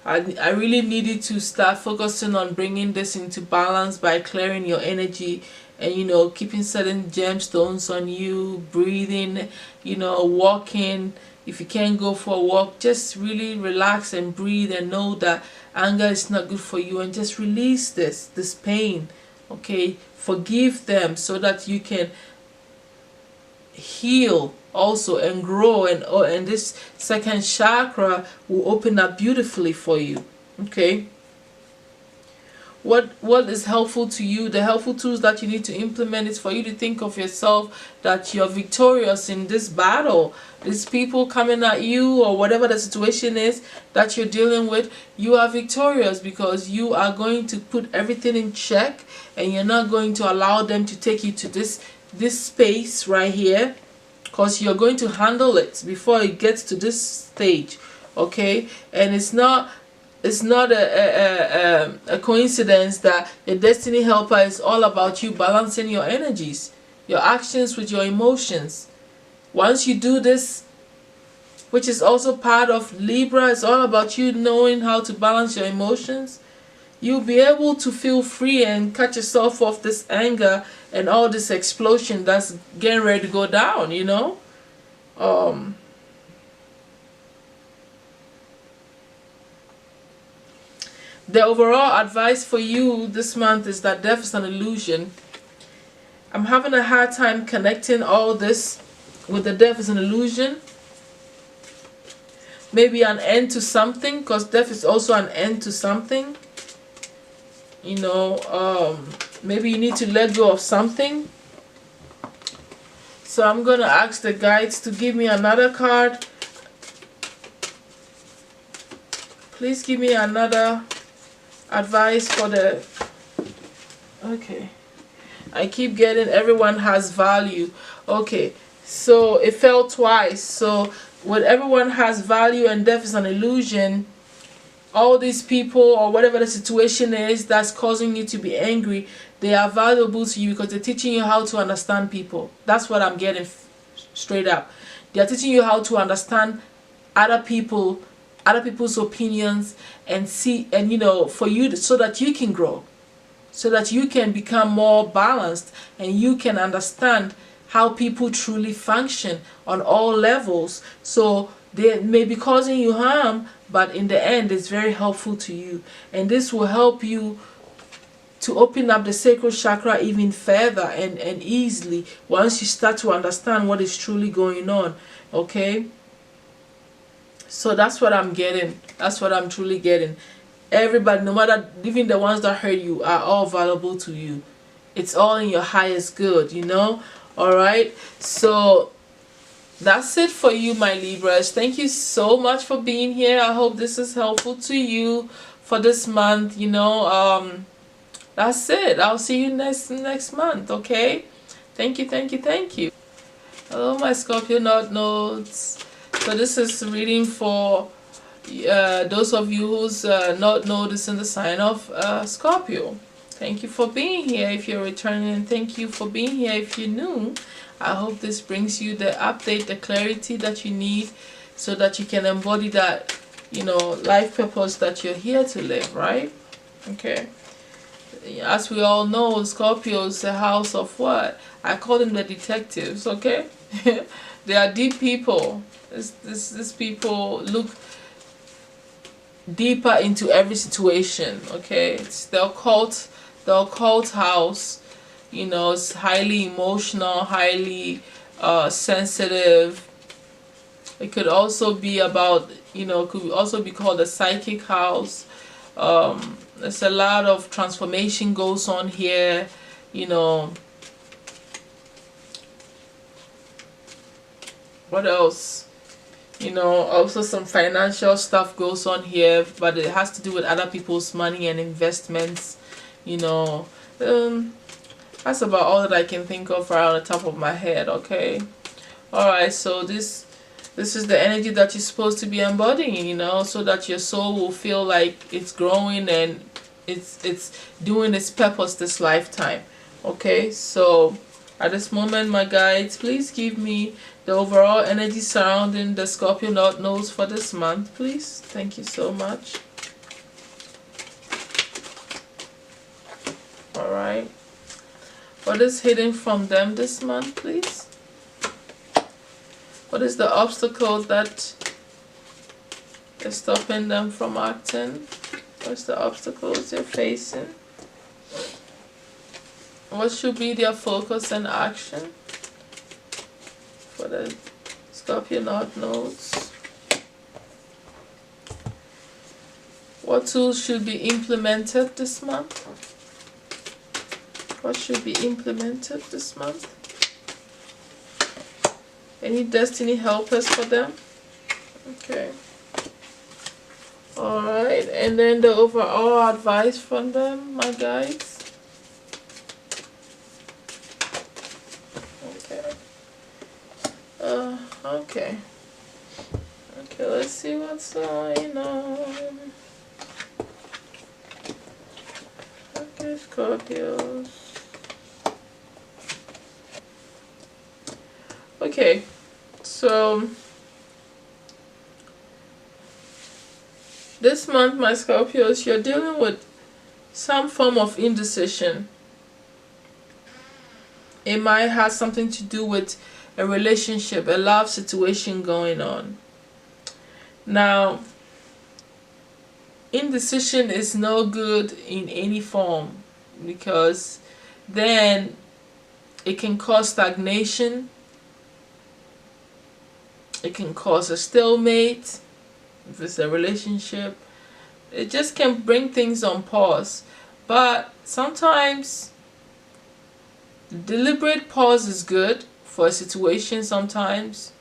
I really needed to start focusing on bringing this into balance by clearing your energy and, you know, keeping certain gemstones on you, breathing, you know, walking. If you can't go for a walk, just really relax and breathe and know that anger is not good for you, and just release this pain. Okay, forgive them so that you can heal also and grow, and this second chakra will open up beautifully for you. Okay, what is helpful to you, the helpful tools that you need to implement is for you to think of yourself that you're victorious in this battle. These people coming at you, or whatever the situation is that you're dealing with, you are victorious because you are going to put everything in check, and you're not going to allow them to take you to this space right here, because you're going to handle it before it gets to this stage. Okay, and it's not a coincidence that the destiny helper is all about you balancing your energies, your actions with your emotions. Once you do this which is also part of Libra. It's all about you knowing how to balance your emotions. You'll be able to feel free and cut yourself off this anger and all this explosion that's getting ready to go down, you know. The overall advice for you this month is that death is an illusion. I'm having a hard time connecting all this with the death is an illusion. Maybe an end to something, because death is also an end to something. You know, maybe you need to let go of something. So I'm going to ask the guides to give me another card. Please give me another advice for the... Okay. I keep getting everyone has value. Okay. So it fell twice. So when everyone has value and death is an illusion, all these people or whatever the situation is that's causing you to be angry, they are valuable to you because they're teaching you how to understand people. That's what I'm getting straight up. They're teaching you how to understand other people, other people's opinions, and see, and you know, for you, so that you can grow, so that you can become more balanced and you can understand how people truly function on all levels. So they may be causing you harm, but in the end it's very helpful to you, and this will help you to open up the sacral chakra even further and easily once you start to understand what is truly going on. Okay, so that's what I'm getting. That's what I'm truly getting. Everybody, no matter, even the ones that hurt you, are all valuable to you. It's all in your highest good, you know. All right, so that's it for you, my Libras. Thank you so much for being here. I hope this is helpful to you for this month. You know, that's it. I'll see you next month. Okay, thank you. Hello, my Scorpio North Nodes. So this is reading for those of you whose North Node is in the sign of Scorpio. Thank you for being here if you're returning, and thank you for being here if you're new. I hope this brings you the update, the clarity that you need, so that you can embody that, you know, life purpose that you're here to live, right? Okay. As we all know, Scorpio is a house of what? I call them the detectives, okay? They are deep people. These people look deeper into every situation, okay? It's the occult house. You know, it's highly emotional, highly sensitive. It could also be about, you know, could also be called a psychic house. There's a lot of transformation goes on here, you know. What else? You know, also some financial stuff goes on here, but it has to do with other people's money and investments, you know. That's about all that I can think of right on the top of my head. Okay, all right, so this is the energy that you're supposed to be embodying, you know, so that your soul will feel like it's growing and it's doing its purpose this lifetime. Okay, so at this moment, my guides, please give me the overall energy surrounding the Scorpio North Nodes for this month, please. Thank you so much. All right, what is hidden from them this month, please? What is the obstacle that is stopping them from acting? What's the obstacles they're facing? What should be their focus and action for the Scorpio North Nodes? What tools should be implemented this month? What should be implemented this month? Any destiny helpers for them? Okay. Alright, and then the overall advice from them, my guides. Okay. Okay. Okay, let's see what's going on. Okay, Scorpios. Okay, so This month, my Scorpios, you're dealing with some form of indecision. It might have something to do with a relationship, a love situation going on. Now, indecision is no good in any form, because then it can cause stagnation, it can cause a stalemate if it's a relationship. It just can bring things on pause. But sometimes deliberate pause is good for a situation, sometimes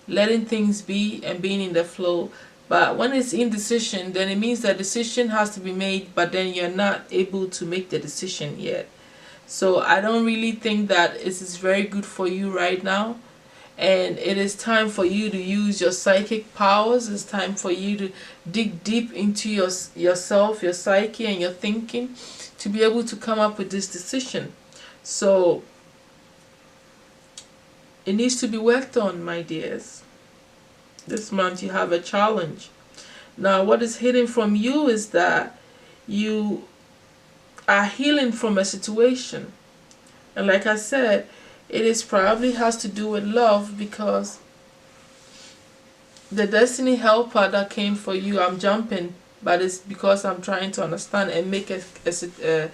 letting things be and being in the flow. But when it's indecision, then it means the decision has to be made, but then you're not able to make the decision yet. So I don't really think that it is very good for you right now. And it is time for you to use your psychic powers. It's time for you to dig deep into yourself, your psyche, and your thinking to be able to come up with this decision. So it needs to be worked on, my dears. This month you have a challenge. Now, what is hidden from you is that you are healing from a situation. And like I said, it is probably has to do with love, because the destiny helper that came for you, I'm jumping, but it's because I'm trying to understand and make to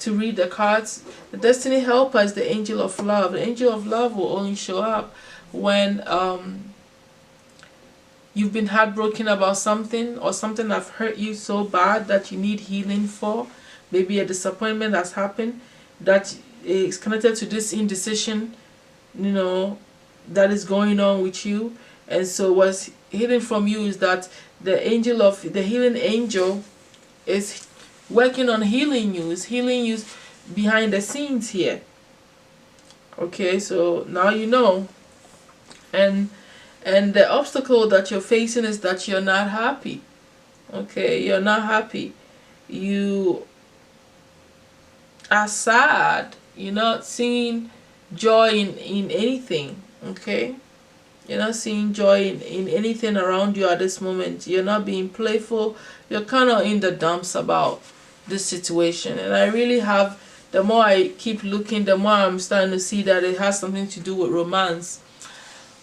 read the cards. The destiny helper is the angel of love. The angel of love will only show up when you've been heartbroken about something, or something that's hurt you so bad that you need healing for. Maybe a disappointment that's happened that is connected to this indecision, that is going on with you. And so what's hidden from you is that the healing angel is working on healing you, is healing you behind the scenes here. Okay, so now you know. And the obstacle that you're facing is that you're not happy. Okay, you're not happy. You are sad. You're not seeing joy in anything. Okay, you're not seeing joy in anything around you at this moment. You're not being playful. You're kind of in the dumps about this situation. And I really have, the more I keep looking, the more I'm starting to see that it has something to do with romance.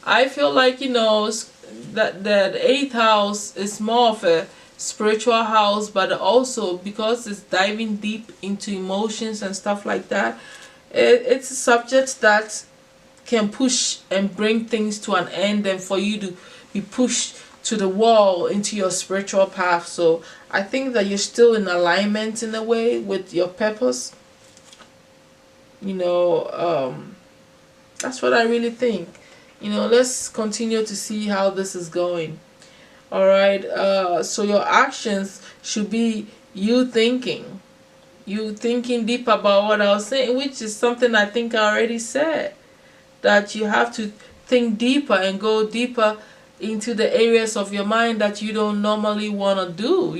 I feel like, that the 8th house is more of a spiritual house, but also because it's diving deep into emotions and stuff like that, it's a subject that can push and bring things to an end, and for you to be pushed to the wall into your spiritual path. So I think that you're still in alignment in a way with your purpose. That's what I really think. Let's continue to see how this is going. All right, so your actions should be you thinking deep about what I was saying, which is something I think I already said, that you have to think deeper and go deeper into the areas of your mind that you don't normally want to do.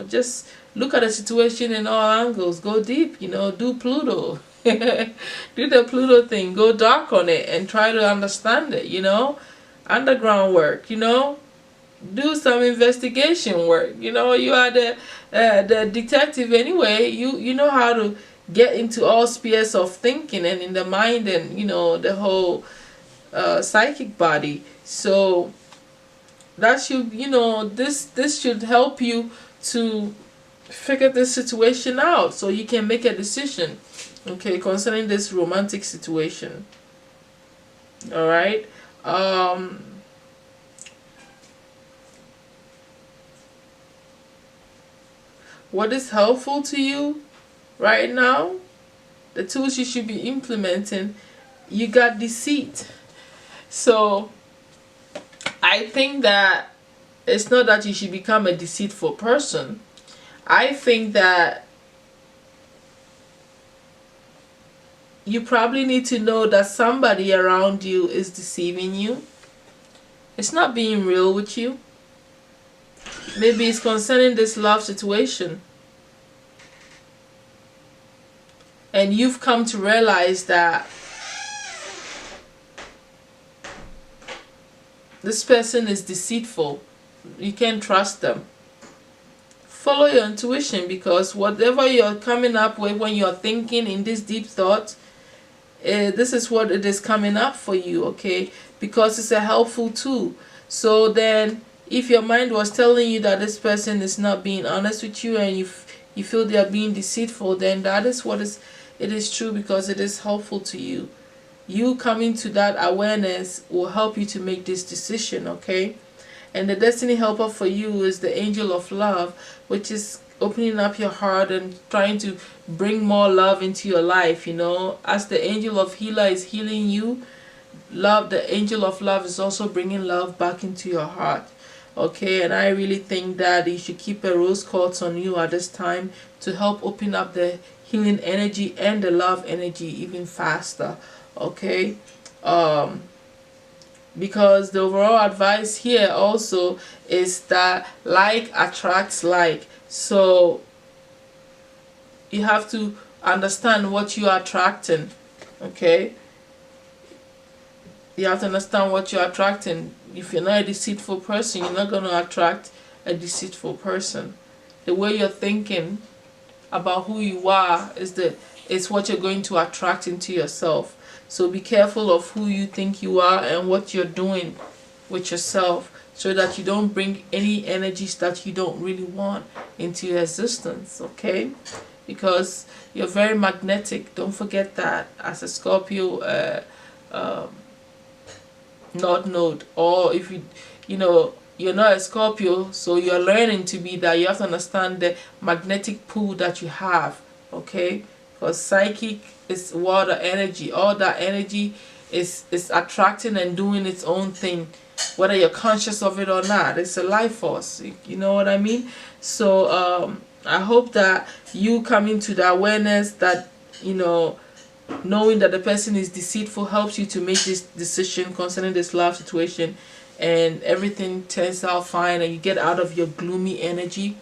Just look at a situation in all angles, go deep, do Pluto. Do the Pluto thing, go dark on it and try to understand it, underground work, do some investigation work. You are the detective anyway. You know how to get into all spheres of thinking and in the mind, and the whole psychic body. So that should, this should help you to figure this situation out so you can make a decision, okay, concerning this romantic situation. All right. What is helpful to you right now? The tools you should be implementing. You got deceit. So I think that it's not that you should become a deceitful person. I think that you probably need to know that somebody around you is deceiving you. It's not being real with you. Maybe it's concerning this love situation. And you've come to realize that this person is deceitful. You can't trust them. follow your intuition, because whatever you're coming up with when you're thinking in this deep thought, this is what it is coming up for you, okay? Because it's a helpful tool. So then if your mind was telling you that this person is not being honest with you, and you feel they are being deceitful, then that is what it is true, because it is helpful to you. You coming to that awareness will help you to make this decision, okay? And the destiny helper for you is the angel of love, which is opening up your heart and trying to bring more love into your life, you know. As the angel of healer is healing you, love, the angel of love is also bringing love back into your heart, okay? And I really think that you should keep a rose quartz on you at this time to help open up the healing energy and the love energy even faster, okay? Because the overall advice here also is that like attracts like. So you have to understand what you are attracting, okay? You have to understand what you're attracting. If you're not a deceitful person, you're not going to attract a deceitful person. The way you're thinking about who you are is what you're going to attract into yourself. So be careful of who you think you are and what you're doing with yourself, so that you don't bring any energies that you don't really want into your existence, okay? Because you're very magnetic. Don't forget that as a Scorpio North Node. Or if you know you're not a Scorpio, so you're learning to be that, you have to understand the magnetic pull that you have, okay? Because psychic is water energy. All that energy is attracting and doing its own thing, whether you're conscious of it or not. It's a life force, you know what I mean? So I hope that you come into the awareness that, you know, knowing that the person is deceitful helps you to make this decision concerning this love situation, and everything turns out fine and you get out of your gloomy energy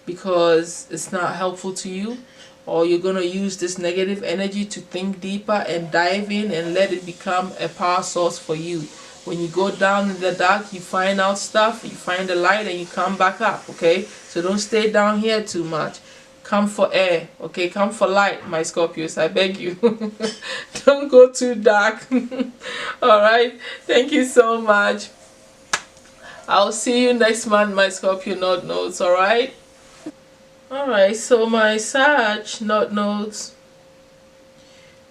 because it's not helpful to you. Or you're going to use this negative energy to think deeper and dive in and let it become a power source for you. When you go down in the dark, you find out stuff, you find the light, and you come back up, okay? So don't stay down here too much. Come for air, okay? Come for light, my Scorpios, I beg you. Don't go too dark. Alright, thank you so much. I'll see you next month, my Scorpio North Nodes, alright? Alright, so my Sag North Nodes,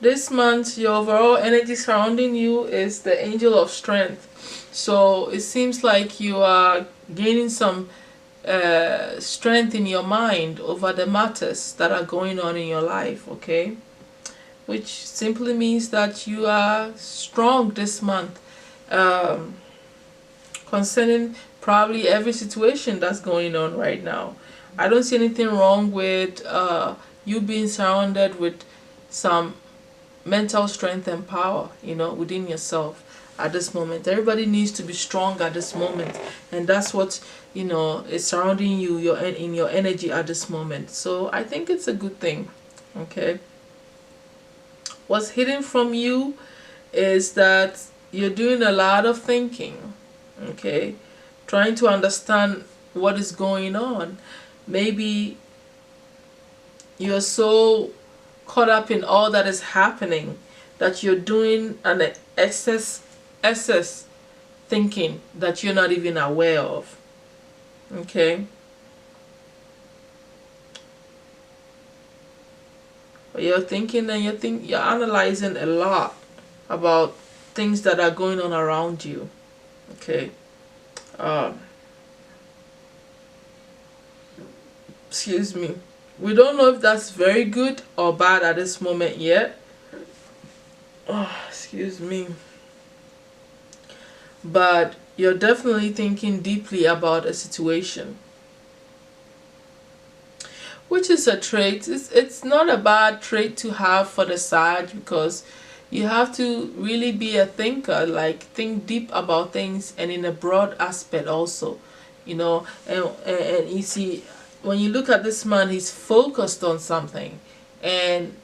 this month your overall energy surrounding you is the angel of strength. So it seems like you are gaining some strength in your mind over the matters that are going on in your life, okay? Which simply means that you are strong this month concerning probably every situation that's going on right now. I don't see anything wrong with you being surrounded with some mental strength and power, you know, within yourself at this moment. Everybody needs to be strong at this moment, and that's what, you know, is surrounding you, in your energy at this moment. So I think it's a good thing, okay? What's hidden from you is that you're doing a lot of thinking, okay? Trying to understand what is going on. Maybe you're so caught up in all that is happening that you're doing an excess thinking that you're not even aware of, okay? You're thinking and you're analyzing a lot about things that are going on around you, okay? Excuse me. We don't know if that's very good or bad at this moment yet. Oh, excuse me. But you're definitely thinking deeply about a situation, which is a trait. It's not a bad trait to have for the Sag, because you have to really be a thinker, like think deep about things and in a broad aspect also, you know. And you see, when you look at this man, he's focused on something, and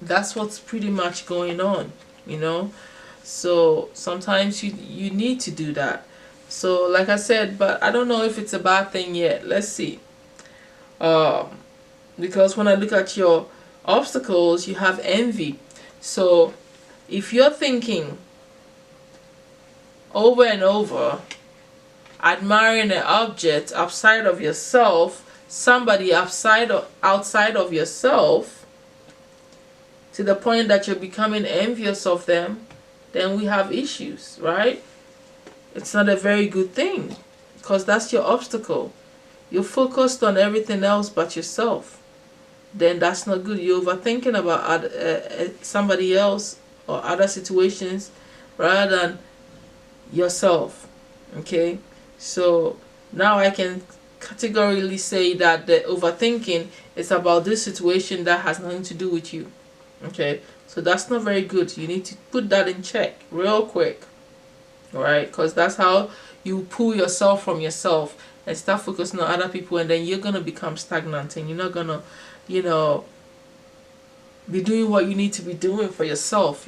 that's what's pretty much going on, you know. So sometimes you need to do that. So like I said, but I don't know if it's a bad thing yet. Let's see. Because when I look at your obstacles, you have envy. So if you're thinking over and over, admiring an object outside of yourself, somebody outside of yourself, to the point that you're becoming envious of them, then we have issues, right? It's not a very good thing, because that's your obstacle. You're focused on everything else but yourself. Then that's not good. You're overthinking about somebody else or other situations rather than yourself. Okay, so now I can categorically say that the overthinking is about this situation that has nothing to do with you. Okay, so that's not very good. You need to put that in check real quick. All right, because that's how you pull yourself from yourself and start focusing on other people, and then you're gonna become stagnant and you're not gonna, be doing what you need to be doing for yourself.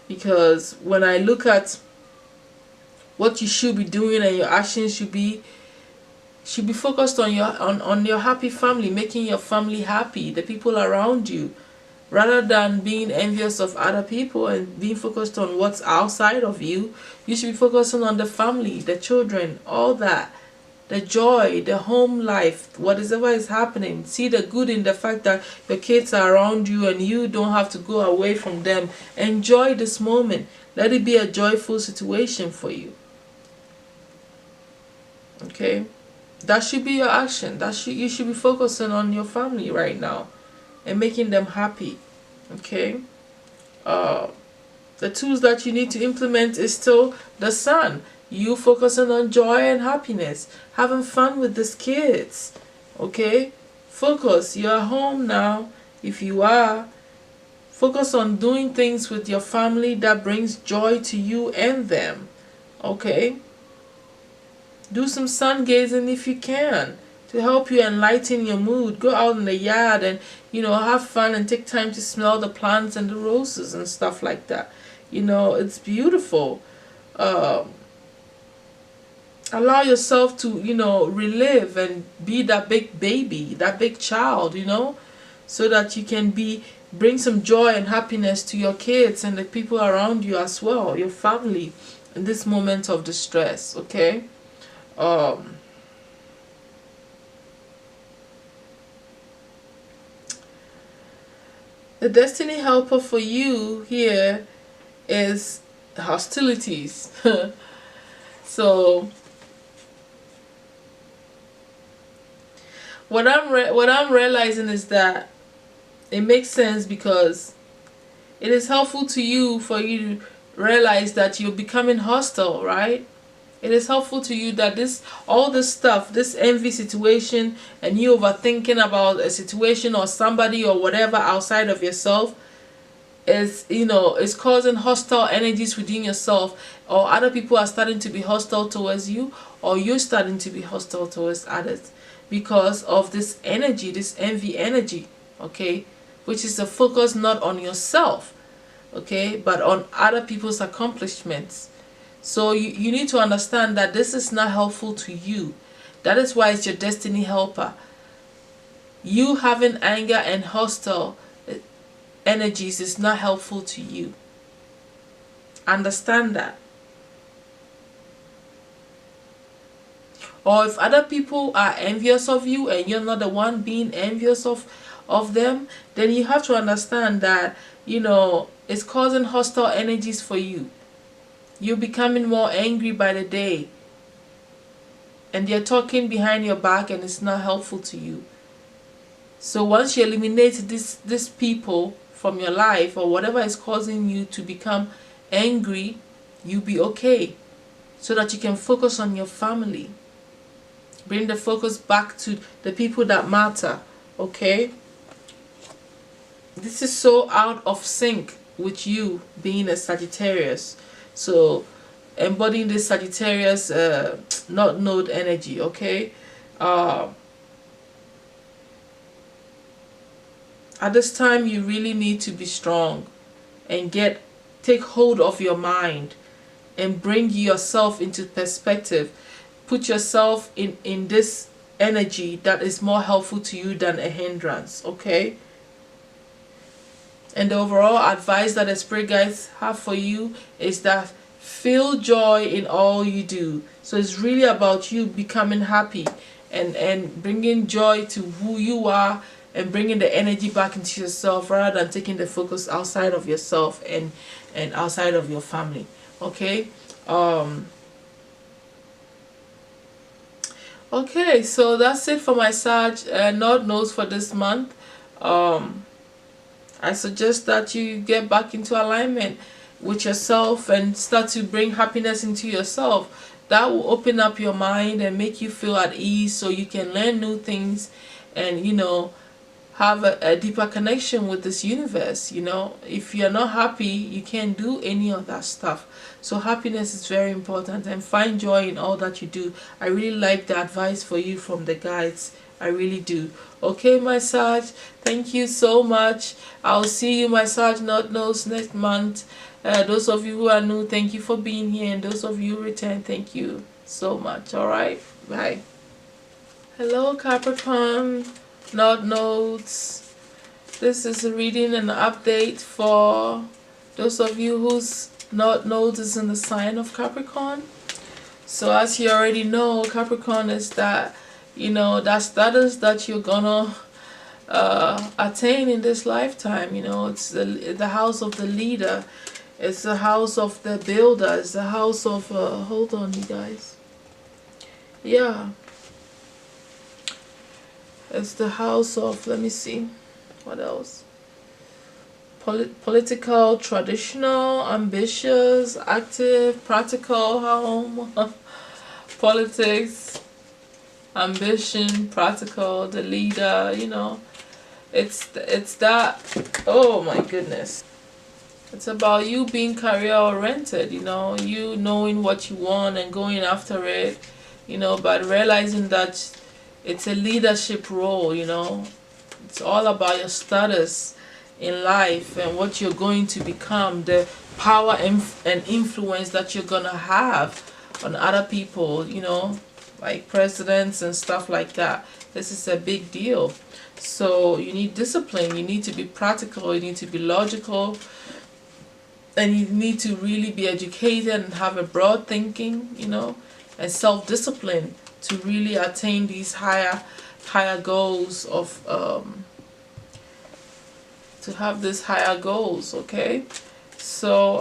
Because when I look at what you should be doing, and your actions should be focused on your happy family, making your family happy, the people around you, rather than being envious of other people and being focused on what's outside of you. You should be focusing on the family, the children, all that, the joy, the home life, whatever is happening. See the good in the fact that your kids are around you and you don't have to go away from them. Enjoy this moment. Let it be a joyful situation for you. Okay, that should be your action. You should be focusing on your family right now and making them happy. Okay, the tools that you need to implement is still the sun. You focusing on joy and happiness, having fun with these kids. Okay, focus. You're home now. If you are, focus on doing things with your family that brings joy to you and them. Okay, do some sun gazing if you can, to help you enlighten your mood. Go out in the yard and have fun and take time to smell the plants and the roses and stuff like that. It's beautiful. Allow yourself to relive and be that big baby, that big child, so that you can bring some joy and happiness to your kids and the people around you as well, your family, in this moment of distress. Okay. The destiny helper for you here is hostilities. So what I'm realizing is that it makes sense, because it is helpful to you for you to realize that you're becoming hostile, right? It is helpful to you that all this stuff, this envy situation, and you overthinking about a situation or somebody or whatever outside of yourself is causing hostile energies within yourself, or other people are starting to be hostile towards you, or you're starting to be hostile towards others because of this energy, this envy energy. Okay, which is a focus not on yourself, okay, but on other people's accomplishments. So you need to understand that this is not helpful to you. That is why it's your destiny helper. You having anger and hostile energies is not helpful to you. Understand that. Or if other people are envious of you and you're not the one being envious of them, then you have to understand that it's causing hostile energies for you. You're becoming more angry by the day, and they're talking behind your back, and it's not helpful to you. So once you eliminate these people from your life, or whatever is causing you to become angry, you'll be okay, so that you can focus on your family. Bring the focus back to the people that matter. Okay, this is so out of sync with you being a Sagittarius. So embodying this Sagittarius North Node energy. Okay, at this time you really need to be strong and take hold of your mind and bring yourself into perspective. Put yourself in this energy that is more helpful to you than a hindrance, okay? And the overall advice that the spirit guides have for you is that feel joy in all you do. So it's really about you becoming happy and bringing joy to who you are, and bringing the energy back into yourself rather than taking the focus outside of yourself and outside of your family, okay? Okay, so that's it for my Sag North Nodes for this month. I suggest that you get back into alignment with yourself and start to bring happiness into yourself. That will open up your mind and make you feel at ease, so you can learn new things and, you know, have a deeper connection with this universe. You know, if you're not happy, you can't do any of that stuff. So happiness is very important, and find joy in all that you do. I really like the advice for you from the guides. I really do. Okay, my Sag, thank you so much. I'll see you, my Sag North Nodes, next month. Those of you who are new, thank you for being here, and those of you who return, thank you so much. All right, bye. Hello, Capricorn North Nodes. This is a reading and update for those of you whose North Node is in the sign of Capricorn. So as you already know, Capricorn is that, you know, that status that you're gonna attain in this lifetime. You know, it's the house of the leader. It's the house of the builder. It's the house of hold on, you guys. Yeah, it's the house of, let me see, what else? Political, traditional, ambitious, active, practical, home, politics, ambition, practical, the leader. You know, it's that. Oh my goodness, it's about you being career oriented. You know, you knowing what you want and going after it. You know, but realizing that it's a leadership role. You know, it's all about your status in life and what you're going to become, the power and influence that you're gonna have on other people, you know, like presidents and stuff like that. This is a big deal. So you need discipline, you need to be practical, you need to be logical, and you need to really be educated and have a broad thinking, you know, and self-discipline to really attain these higher goals of to have these higher goals. Okay, so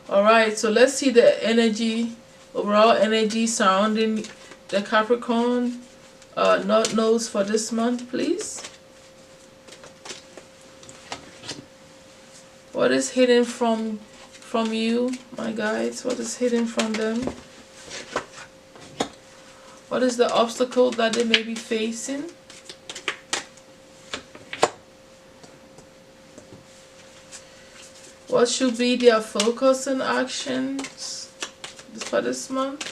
all right, so let's see the energy, overall energy surrounding the Capricorn North Nodes for this month, please. What is hidden from you, my guides? What is hidden from them? What is the obstacle that they may be facing? What should be their focus and actions for this month?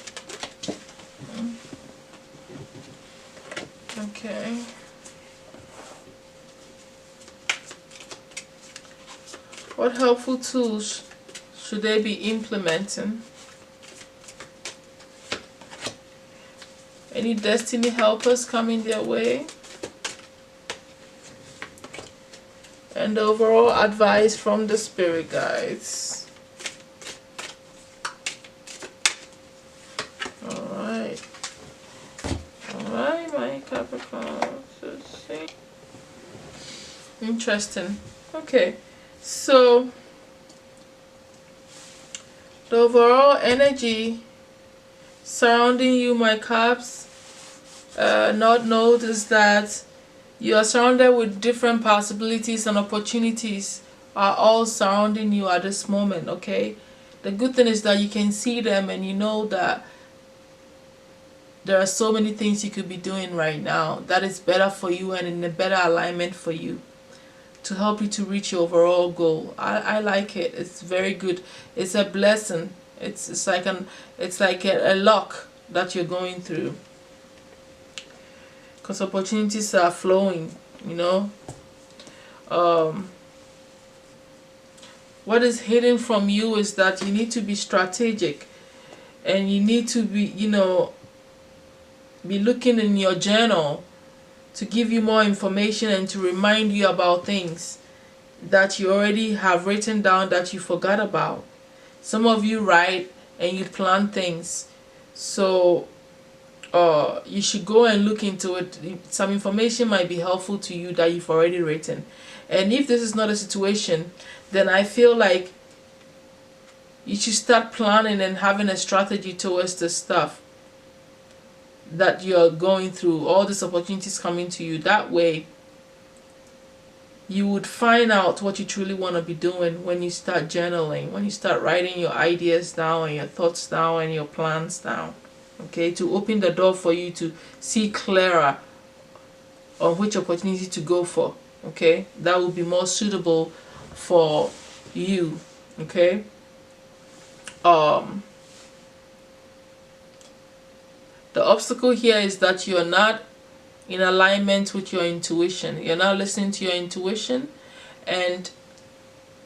Okay. What helpful tools should they be implementing? Any destiny helpers coming their way? And overall advice from the spirit guides. Alright, my Capricorn. Interesting. Okay, so the overall energy surrounding you, my Caps, North Node, is that you are surrounded with different possibilities, and opportunities are all surrounding you at this moment. Okay, the good thing is that you can see them, and you know that there are so many things you could be doing right now that is better for you and in a better alignment for you, to help you to reach your overall goal. I like it. It's very good. It's a blessing. It's like a luck that you're going through, because opportunities are flowing, you know. What is hidden from you is that you need to be strategic. and you need to be, be looking in your journal to give you more information and to remind you about things that you already have written down that you forgot about. Some of you write and you plan things, so you should go and look into it. Some information might be helpful to you that you've already written. And if this is not a situation, then I feel like you should start planning and having a strategy towards the stuff that you're going through, all these opportunities coming to you. That way you would find out what you truly want to be doing when you start journaling, when you start writing your ideas down and your thoughts down and your plans down. Okay, to open the door for you to see clearer on which opportunity to go for. Okay, that will be more suitable for you. Okay. The obstacle here is that you're not in alignment with your intuition. You're not listening to your intuition, and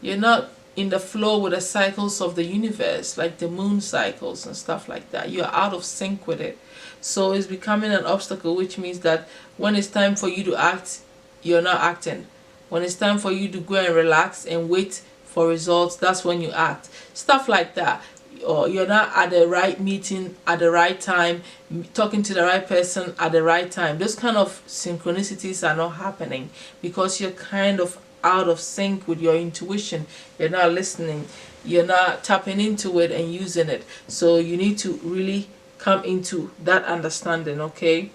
you're not in the flow with the cycles of the universe, like the moon cycles and stuff like that. You're out of sync with it. So it's becoming an obstacle, which means that when it's time for you to act, you're not acting. When it's time for you to go and relax and wait for results, that's when you act. Stuff like that. Or you're not at the right meeting at the right time, talking to the right person at the right time. Those kind of synchronicities are not happening because you're kind of out of sync with your intuition. You're not listening, you're not tapping into it and using it. So you need to really come into that understanding. Okay.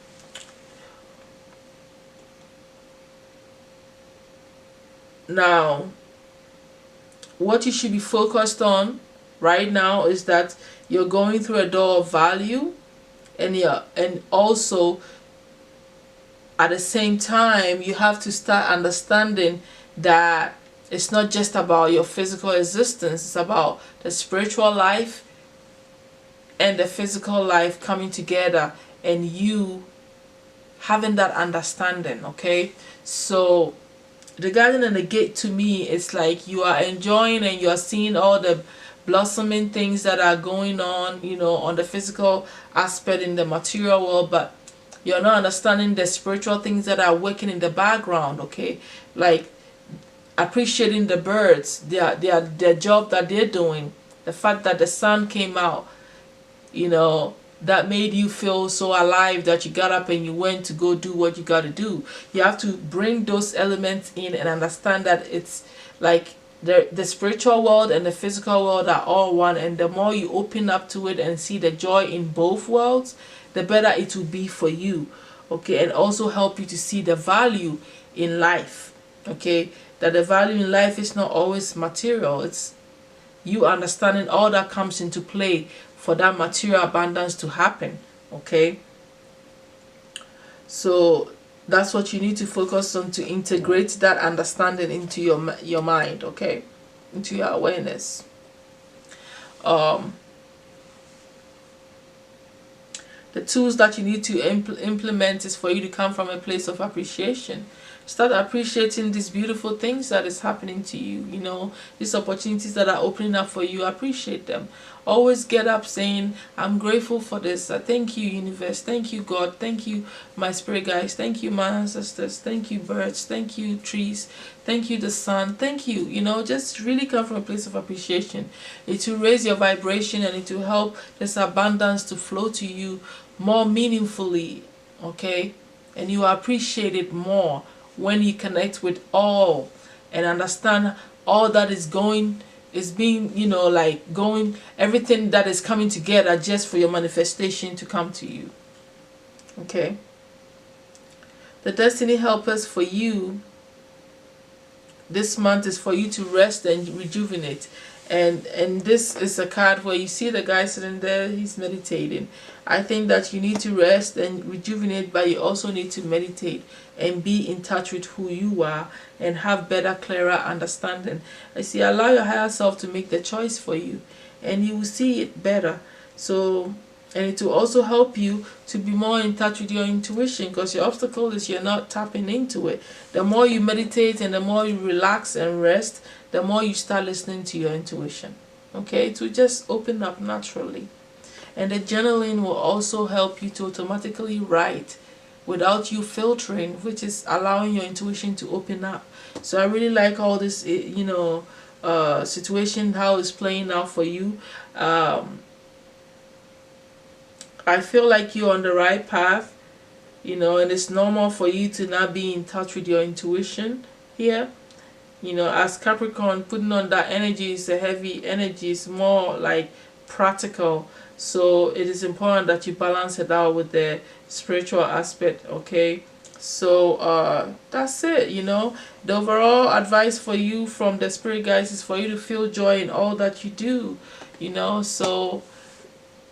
Now, what you should be focused on right now is that you're going through a door of value, and also at the same time you have to start understanding that it's not just about your physical existence, it's about the spiritual life and the physical life coming together and you having that understanding. Okay, so the garden and the gate, to me, it's like you are enjoying and you are seeing all the blossoming things that are going on, on the physical aspect in the material world, but you're not understanding the spiritual things that are working in the background. Okay, like appreciating the birds, their job that they're doing, the fact that the sun came out, that made you feel so alive that you got up and you went to go do what you got to do. You have to bring those elements in and understand that it's like the spiritual world and the physical world are all one, and the more you open up to it and see the joy in both worlds, the better it will be for you. Okay, and also help you to see the value in life. Okay, that the value in life is not always material. It's you understanding all that comes into play for that material abundance to happen. Okay, so that's what you need to focus on, to integrate that understanding into your mind. Okay, into your awareness. The tools that you need to implement is for you to come from a place of appreciation. Start appreciating these beautiful things that is happening to you. These opportunities that are opening up for you. Appreciate them. Always get up saying, I'm grateful for this. Thank you, universe. Thank you, God. Thank you, my spirit guides. Thank you, my ancestors. Thank you, birds. Thank you, trees. Thank you, the sun. Thank you. Just really come from a place of appreciation. It will raise your vibration and it will help this abundance to flow to you more meaningfully. Okay, and you appreciate it more when you connect with all and understand all that is being, everything that is coming together just for your manifestation to come to you. Okay, the destiny helpers for you this month is for you to rest and rejuvenate. And this is a card where you see the guy sitting there, he's meditating. I think that you need to rest and rejuvenate, but you also need to meditate and be in touch with who you are and have better, clearer understanding. I see, allow your higher self to make the choice for you and you will see it better. So, and it will also help you to be more in touch with your intuition, because your obstacle is you're not tapping into it. The more you meditate and the more you relax and rest, the more you start listening to your intuition. Okay, it will just open up naturally. And the journaling will also help you to automatically write without you filtering, which is allowing your intuition to open up. So I really like all this, situation, how it's playing out for you. I feel like you're on the right path, and it's normal for you to not be in touch with your intuition here. As Capricorn, putting on that energy is a heavy energy, it's more like practical. So it is important that you balance it out with the spiritual aspect, okay? So that's it. The overall advice for you from the spirit guides is for you to feel joy in all that you do. So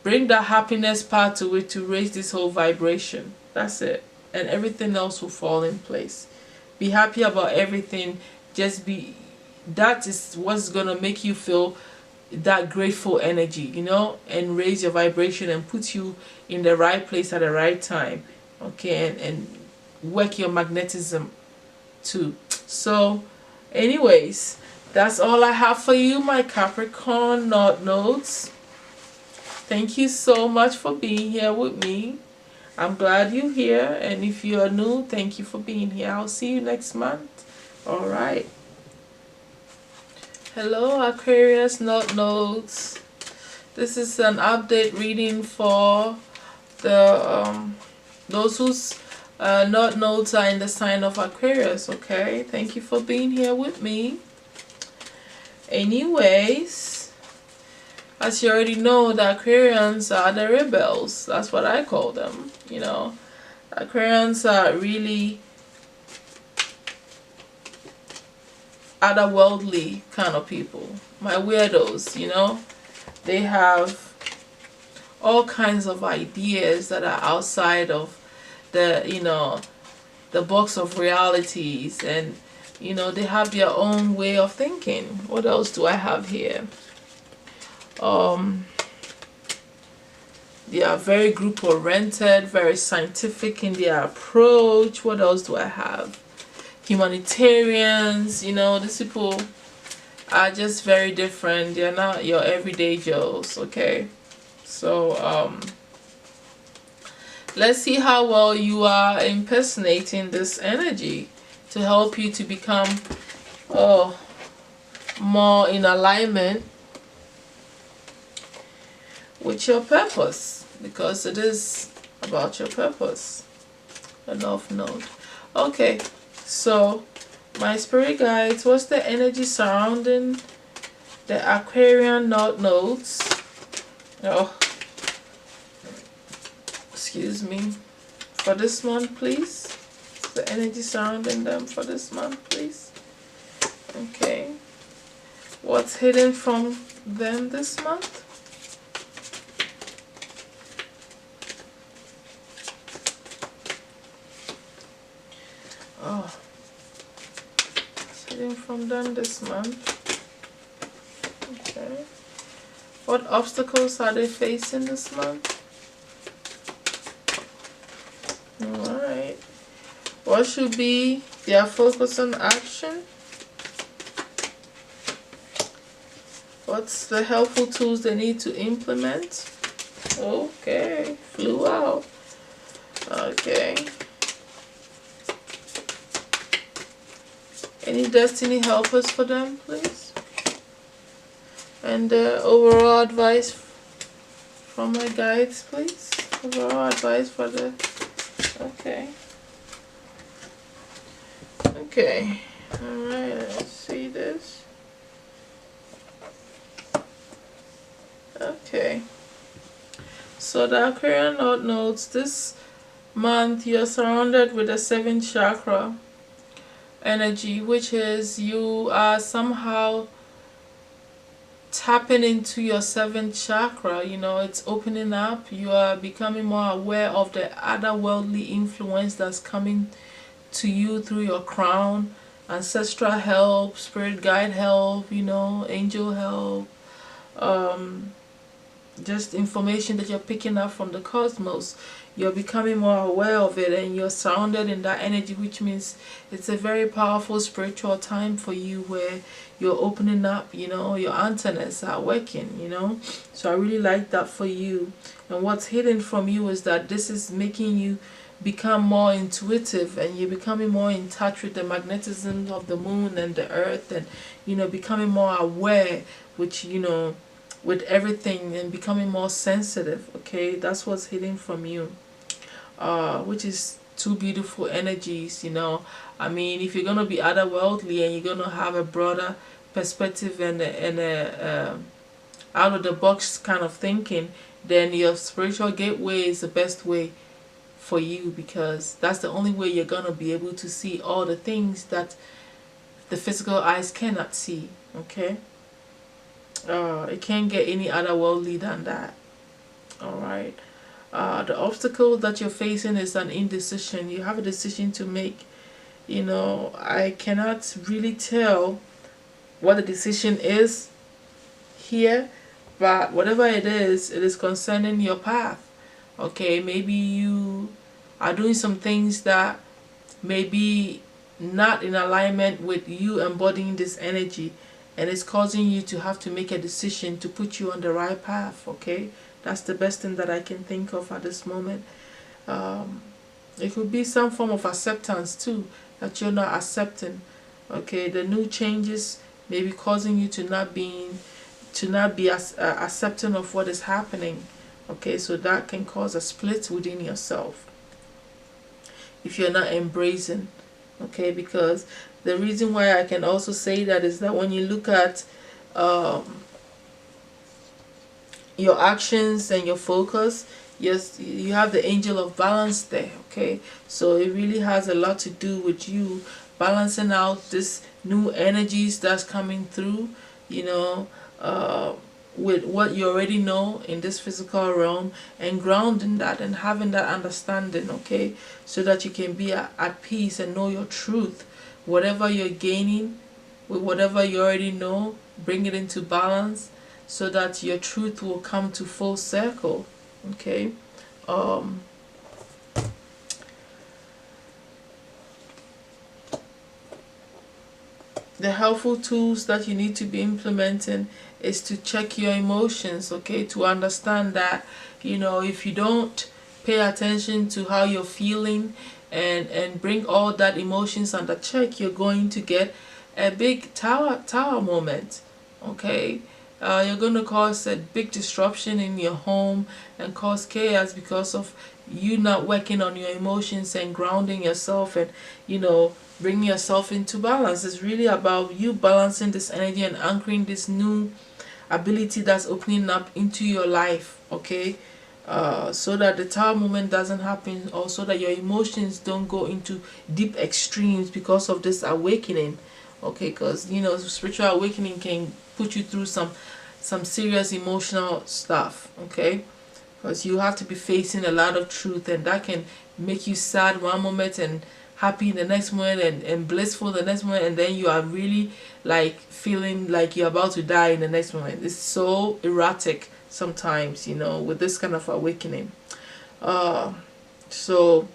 bring that happiness part to it to raise this whole vibration. That's it. And everything else will fall in place. Be happy about everything. That is what's gonna make you feel that grateful energy, and raise your vibration and put you in the right place at the right time, okay, and work your magnetism too. So anyways, that's all I have for you, my Capricorn North Nodes. Thank you so much for being here with me. I'm glad you're here, and if you are new, thank you for being here. I'll see you next month. All right. Hello, Aquarius North Nodes. This is an update reading for the those whose North Nodes are in the sign of Aquarius. Okay, thank you for being here with me. Anyways, as you already know, the Aquarians are the rebels. That's what I call them. Aquarians are really otherworldly kind of people. My weirdos, they have all kinds of ideas that are outside of the box of realities, and they have their own way of thinking. What else do I have here? They are very group oriented, very scientific in their approach. What else do I have? Humanitarians. These people are just very different. They're not your everyday Joes, okay? So let's see how well you are impersonating this energy to help you to become more in alignment with your purpose, because it is about your purpose. A North Node. Okay, so my spirit guides, what's the energy surrounding the Aquarian North Nodes? Excuse me. For this month, please. The energy surrounding them for this month, please. Okay. What's hidden from them this month? From them this month. Okay. What obstacles are they facing this month? Alright. What should be their focus on action? What's the helpful tools they need to implement? Okay. Flew out. Okay. Any destiny helpers for them, please? And overall advice from my guides, please. Overall advice for the... Okay. Okay. Alright, let's see this. Okay. So the Aquarian North Nodes, this month you're surrounded with the 7th chakra energy, which is you are somehow tapping into your 7th chakra. It's opening up. You are becoming more aware of the otherworldly influence that's coming to you through your crown, ancestral help, spirit guide help, angel help, just information that you're picking up from the cosmos. You're becoming more aware of it, and you're surrounded in that energy, which means it's a very powerful spiritual time for you, where you're opening up, you know, your antennas are working, you know. So I really like that for you. And what's hidden from you is that this is making you become more intuitive, and you're becoming more in touch with the magnetism of the moon and the earth, and, you know, becoming more aware, which, you know, with everything, and becoming more sensitive. Okay, that's what's hidden from you, which is two beautiful energies, you know. I mean, if you're gonna be otherworldly and you're gonna have a broader perspective and a out of the box kind of thinking, then your spiritual gateway is the best way for you, because that's the only way you're gonna be able to see all the things that the physical eyes cannot see. Okay, it can't get any other worldly than that. All right. The obstacle that you're facing is an indecision. You have a decision to make. You know, I cannot really tell what the decision is here, but whatever it is concerning your path. Okay, maybe you are doing some things that may be not in alignment with you embodying this energy, and it's causing you to have to make a decision to put you on the right path. Okay, that's the best thing that I can think of at this moment. It could be some form of acceptance too, that you're not accepting. Okay, the new changes may be causing you to not be accepting of what is happening. Okay, so that can cause a split within yourself if you're not embracing. Okay, because the reason why I can also say that is that when you look at your actions and your focus, yes, you have the angel of balance there. Okay, so it really has a lot to do with you balancing out this new energies that's coming through, you know, with what you already know in this physical realm, and grounding that and having that understanding. Okay, so that you can be at peace and know your truth. Whatever you're gaining with whatever you already know, bring it into balance so that your truth will come to full circle. Okay, the helpful tools that you need to be implementing is to check your emotions. Okay, to understand that, you know, if you don't pay attention to how you're feeling and bring all that emotions under check, you're going to get a big tower moment. Okay, you're going to cause a big disruption in your home and cause chaos because of you not working on your emotions and grounding yourself, and, you know, bringing yourself into balance. It's really about you balancing this energy and anchoring this new ability that's opening up into your life. Okay, so that the tower moment doesn't happen, or so that your emotions don't go into deep extremes because of this awakening. Okay, because, you know, spiritual awakening can put you through some serious emotional stuff. Okay, because you have to be facing a lot of truth, and that can make you sad one moment and happy the next moment, and blissful the next moment, and then you are really like feeling like you're about to die in the next moment. It's so erratic sometimes, you know, with this kind of awakening. So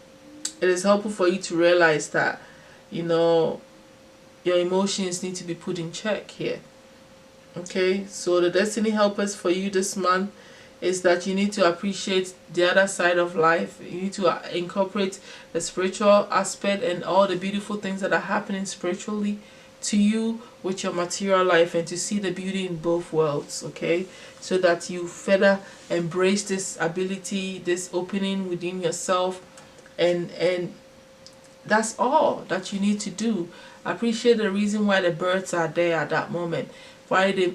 it is helpful for you to realize that, you know, your emotions need to be put in check here. Okay, so the destiny helpers for you this month is that you need to appreciate the other side of life. You need to incorporate the spiritual aspect and all the beautiful things that are happening spiritually to you with your material life, and to see the beauty in both worlds. Okay, so that you further embrace this ability, this opening within yourself, and that's all that you need to do. Appreciate the reason why the birds are there at that moment, why they,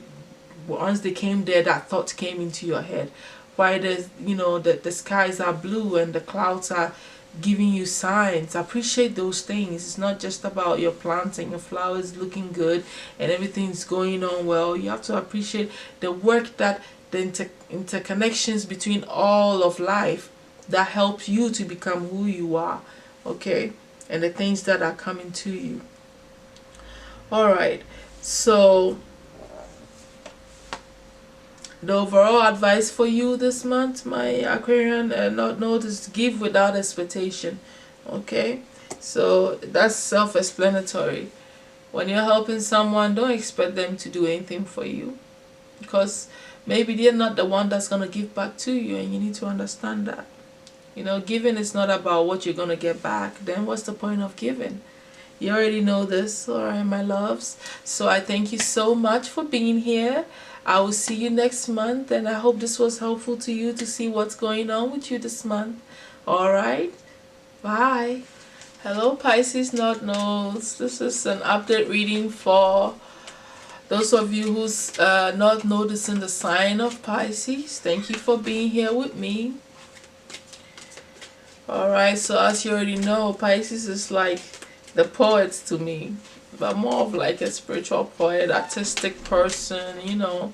once they came there, that thought came into your head, why there's, you know, the skies are blue and the clouds are giving you signs. Appreciate those things. It's not just about your plants and your flowers looking good and everything's going on well. You have to appreciate the work, that the interconnections between all of life that helps you to become who you are. Okay, and the things that are coming to you. All right, so The overall advice for you this month, my Aquarian, not notice, give without expectation. Okay, so that's self-explanatory. When you're helping someone, don't expect them to do anything for you, because maybe they're not the one that's going to give back to you, and you need to understand that. You know, giving is not about what you're going to get back. Then what's the point of giving? You already know this, alright, my loves. So I thank you so much for being here. I will see you next month, and I hope this was helpful to you to see what's going on with you this month. Alright, bye. Hello, Pisces North Nodes. This is an update reading for those of you who's not noticing the sign of Pisces. Thank you for being here with me. Alright, so as you already know, Pisces is like the poets to me, but more of like a spiritual poet, artistic person, you know.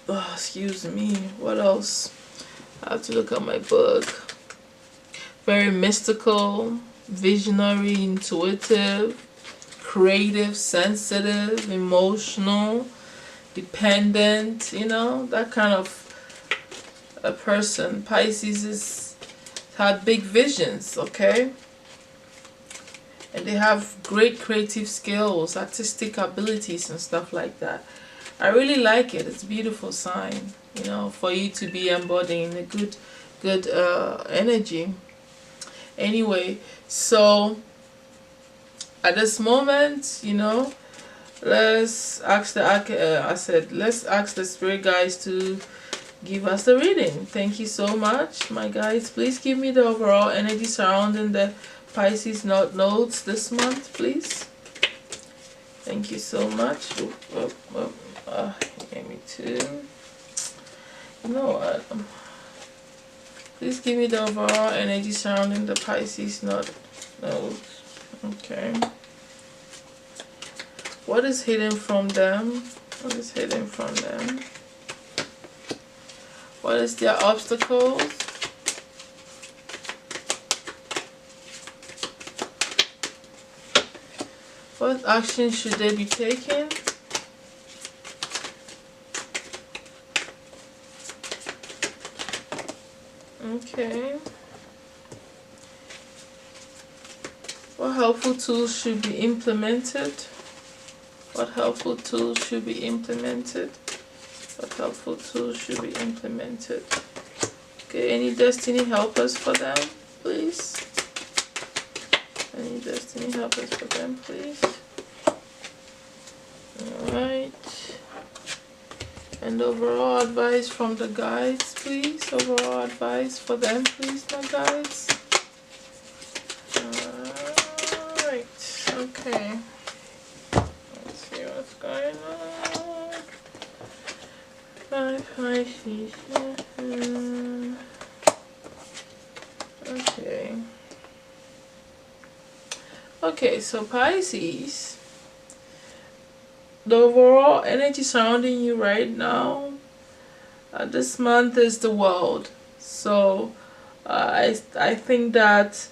Excuse me, what else? I have to look at my book. Very mystical, visionary, intuitive, creative, sensitive, emotional, dependent, you know, that kind of a person. Pisces is had big visions, okay, and they have great creative skills, artistic abilities and stuff like that. I really like it. It's a beautiful sign, you know, for you to be embodying a good energy. Anyway, so at this moment, you know, let's ask the let's ask the spirit guides to give us the reading. Thank you so much, my guides. Please give me the overall energy surrounding the Pisces North Nodes this month, please. Thank you so much. Gave me two. You know what? Please give me the overall energy surrounding the Pisces North Nodes. Okay. What is hidden from them? What is hidden from them? What is their obstacles? What action should they be taking? Okay. What helpful tools should be implemented? What helpful tools should be implemented? What helpful tools should be implemented? Okay, any destiny helpers for them, please? Any destiny helpers for them, please? Alright. And overall advice from the guides, please. Overall advice for them, please, my guides. Alright, okay. Let's see what's going on. Pisces. Okay. Okay, so Pisces, the overall energy surrounding you right now this month is the world. So I think that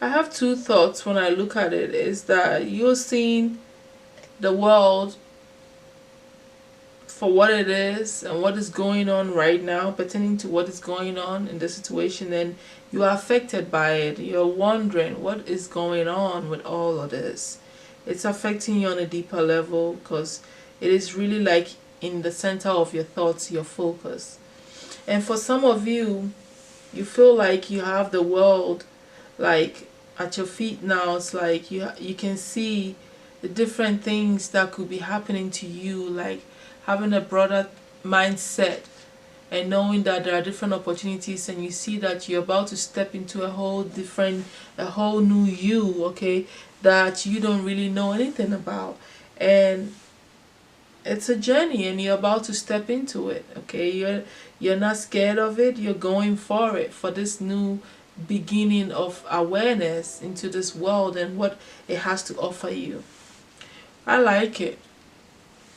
I have two thoughts when I look at it. Is that you're seeing the world for what it is and what is going on right now, pertaining to what is going on in the situation, and you are affected by it. You're wondering what is going on with all of this. It's affecting you on a deeper level because it is really like in the center of your thoughts, your focus. And for some of you, you feel like you have the world like at your feet now. It's like you can see the different things that could be happening to you, like having a broader mindset and knowing that there are different opportunities, and you see that you're about to step into a whole new you, okay, that you don't really know anything about. And it's a journey and you're about to step into it, okay? You're not scared of it. You're going for it, for this new beginning of awareness into this world and what it has to offer you. I like it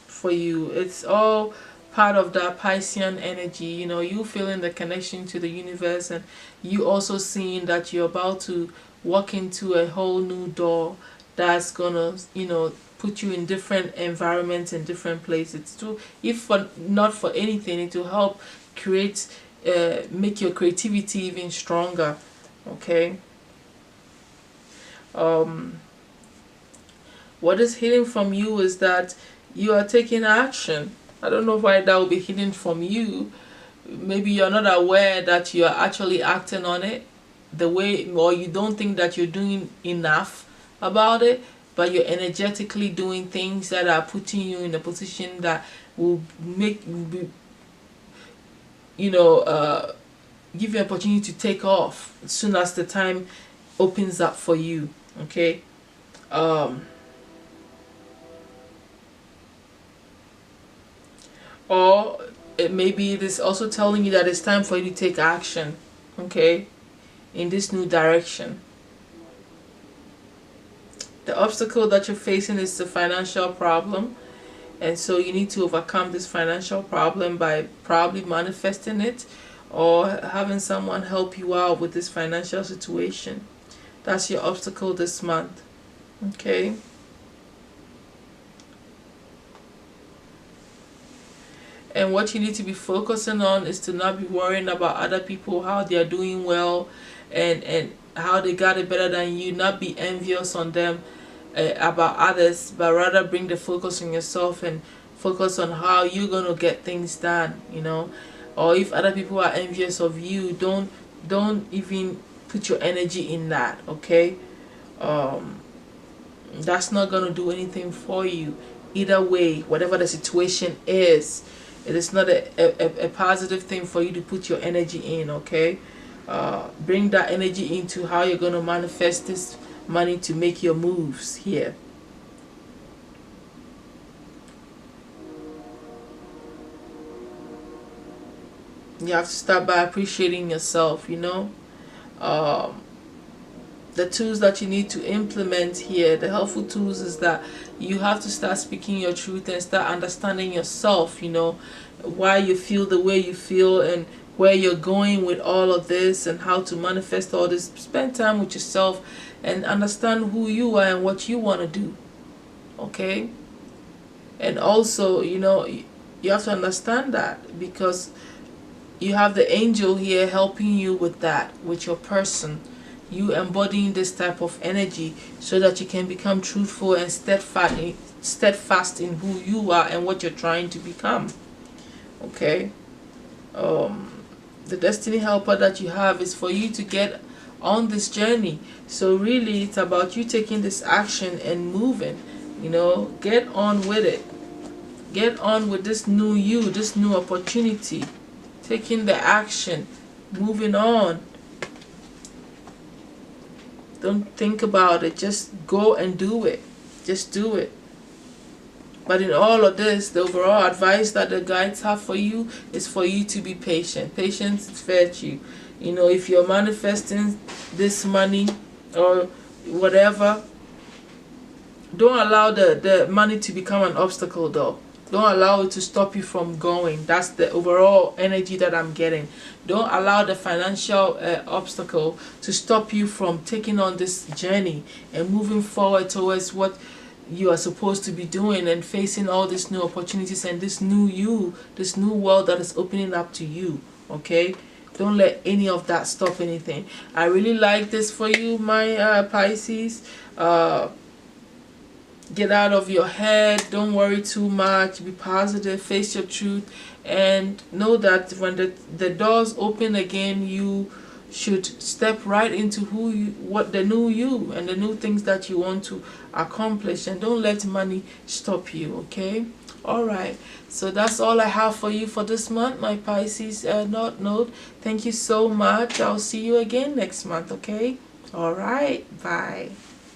for you. It's all part of that Piscean energy, you know, you feeling the connection to the universe, and you also seeing that you're about to walk into a whole new door that's gonna, you know, put you in different environments and different places to, if for not for anything, it will help create make your creativity even stronger. Okay. What is hidden from you is that you are taking action. I don't know why that will be hidden from you. Maybe you're not aware that you are actually acting on it the way, or you don't think that you're doing enough about it, but you're energetically doing things that are putting you in a position that will make, you know, give you an opportunity to take off as soon as the time opens up for you. Okay. Or maybe it is also telling you that it's time for you to take action, okay, in this new direction. The obstacle that you're facing is the financial problem, and so you need to overcome this financial problem by probably manifesting it or having someone help you out with this financial situation. That's your obstacle this month. Okay. And what you need to be focusing on is to not be worrying about other people, how they are doing well and how they got it better than you. Not be envious on them about others, but rather bring the focus on yourself and focus on how you're going to get things done, you know. Or if other people are envious of you, don't even put your energy in that, okay? That's not going to do anything for you. Either way, whatever the situation is, it is not a positive thing for you to put your energy in, okay? Bring that energy into how you're going to manifest this money to make your moves here. You have to start by appreciating yourself, you know. The tools that you need to implement here, the helpful tools, is that you have to start speaking your truth and start understanding yourself, you know, why you feel the way you feel and where you're going with all of this and how to manifest all this. Spend time with yourself and understand who you are and what you want to do, okay? And also, you know, you have to understand that because you have the angel here helping you with that, with your person. You embodying this type of energy so that you can become truthful and steadfast in who you are and what you're trying to become. Okay. The destiny helper that you have is for you to get on this journey. So really it's about you taking this action and moving, you know. Get on with it. Get on with this new you, this new opportunity. Taking the action, moving on. Don't think about it. Just go and do it. Just do it. But in all of this, the overall advice that the guides have for you is for you to be patient. Patience is virtue. You know, if you're manifesting this money or whatever, don't allow the money to become an obstacle though. Don't allow it to stop you from going. That's the overall energy that I'm getting. Don't allow the financial obstacle to stop you from taking on this journey and moving forward towards what you are supposed to be doing and facing all these new opportunities and this new you, this new world that is opening up to you. Okay? Don't let any of that stop anything. I really like this for you, my Pisces. Get out of your head. Don't worry too much. Be positive. Face your truth. And know that when the doors open again, you should step right into what the new you and the new things that you want to accomplish. And don't let money stop you. Okay? Alright. So that's all I have for you for this month, my Pisces North Node. Thank you so much. I'll see you again next month. Okay? Alright. Bye.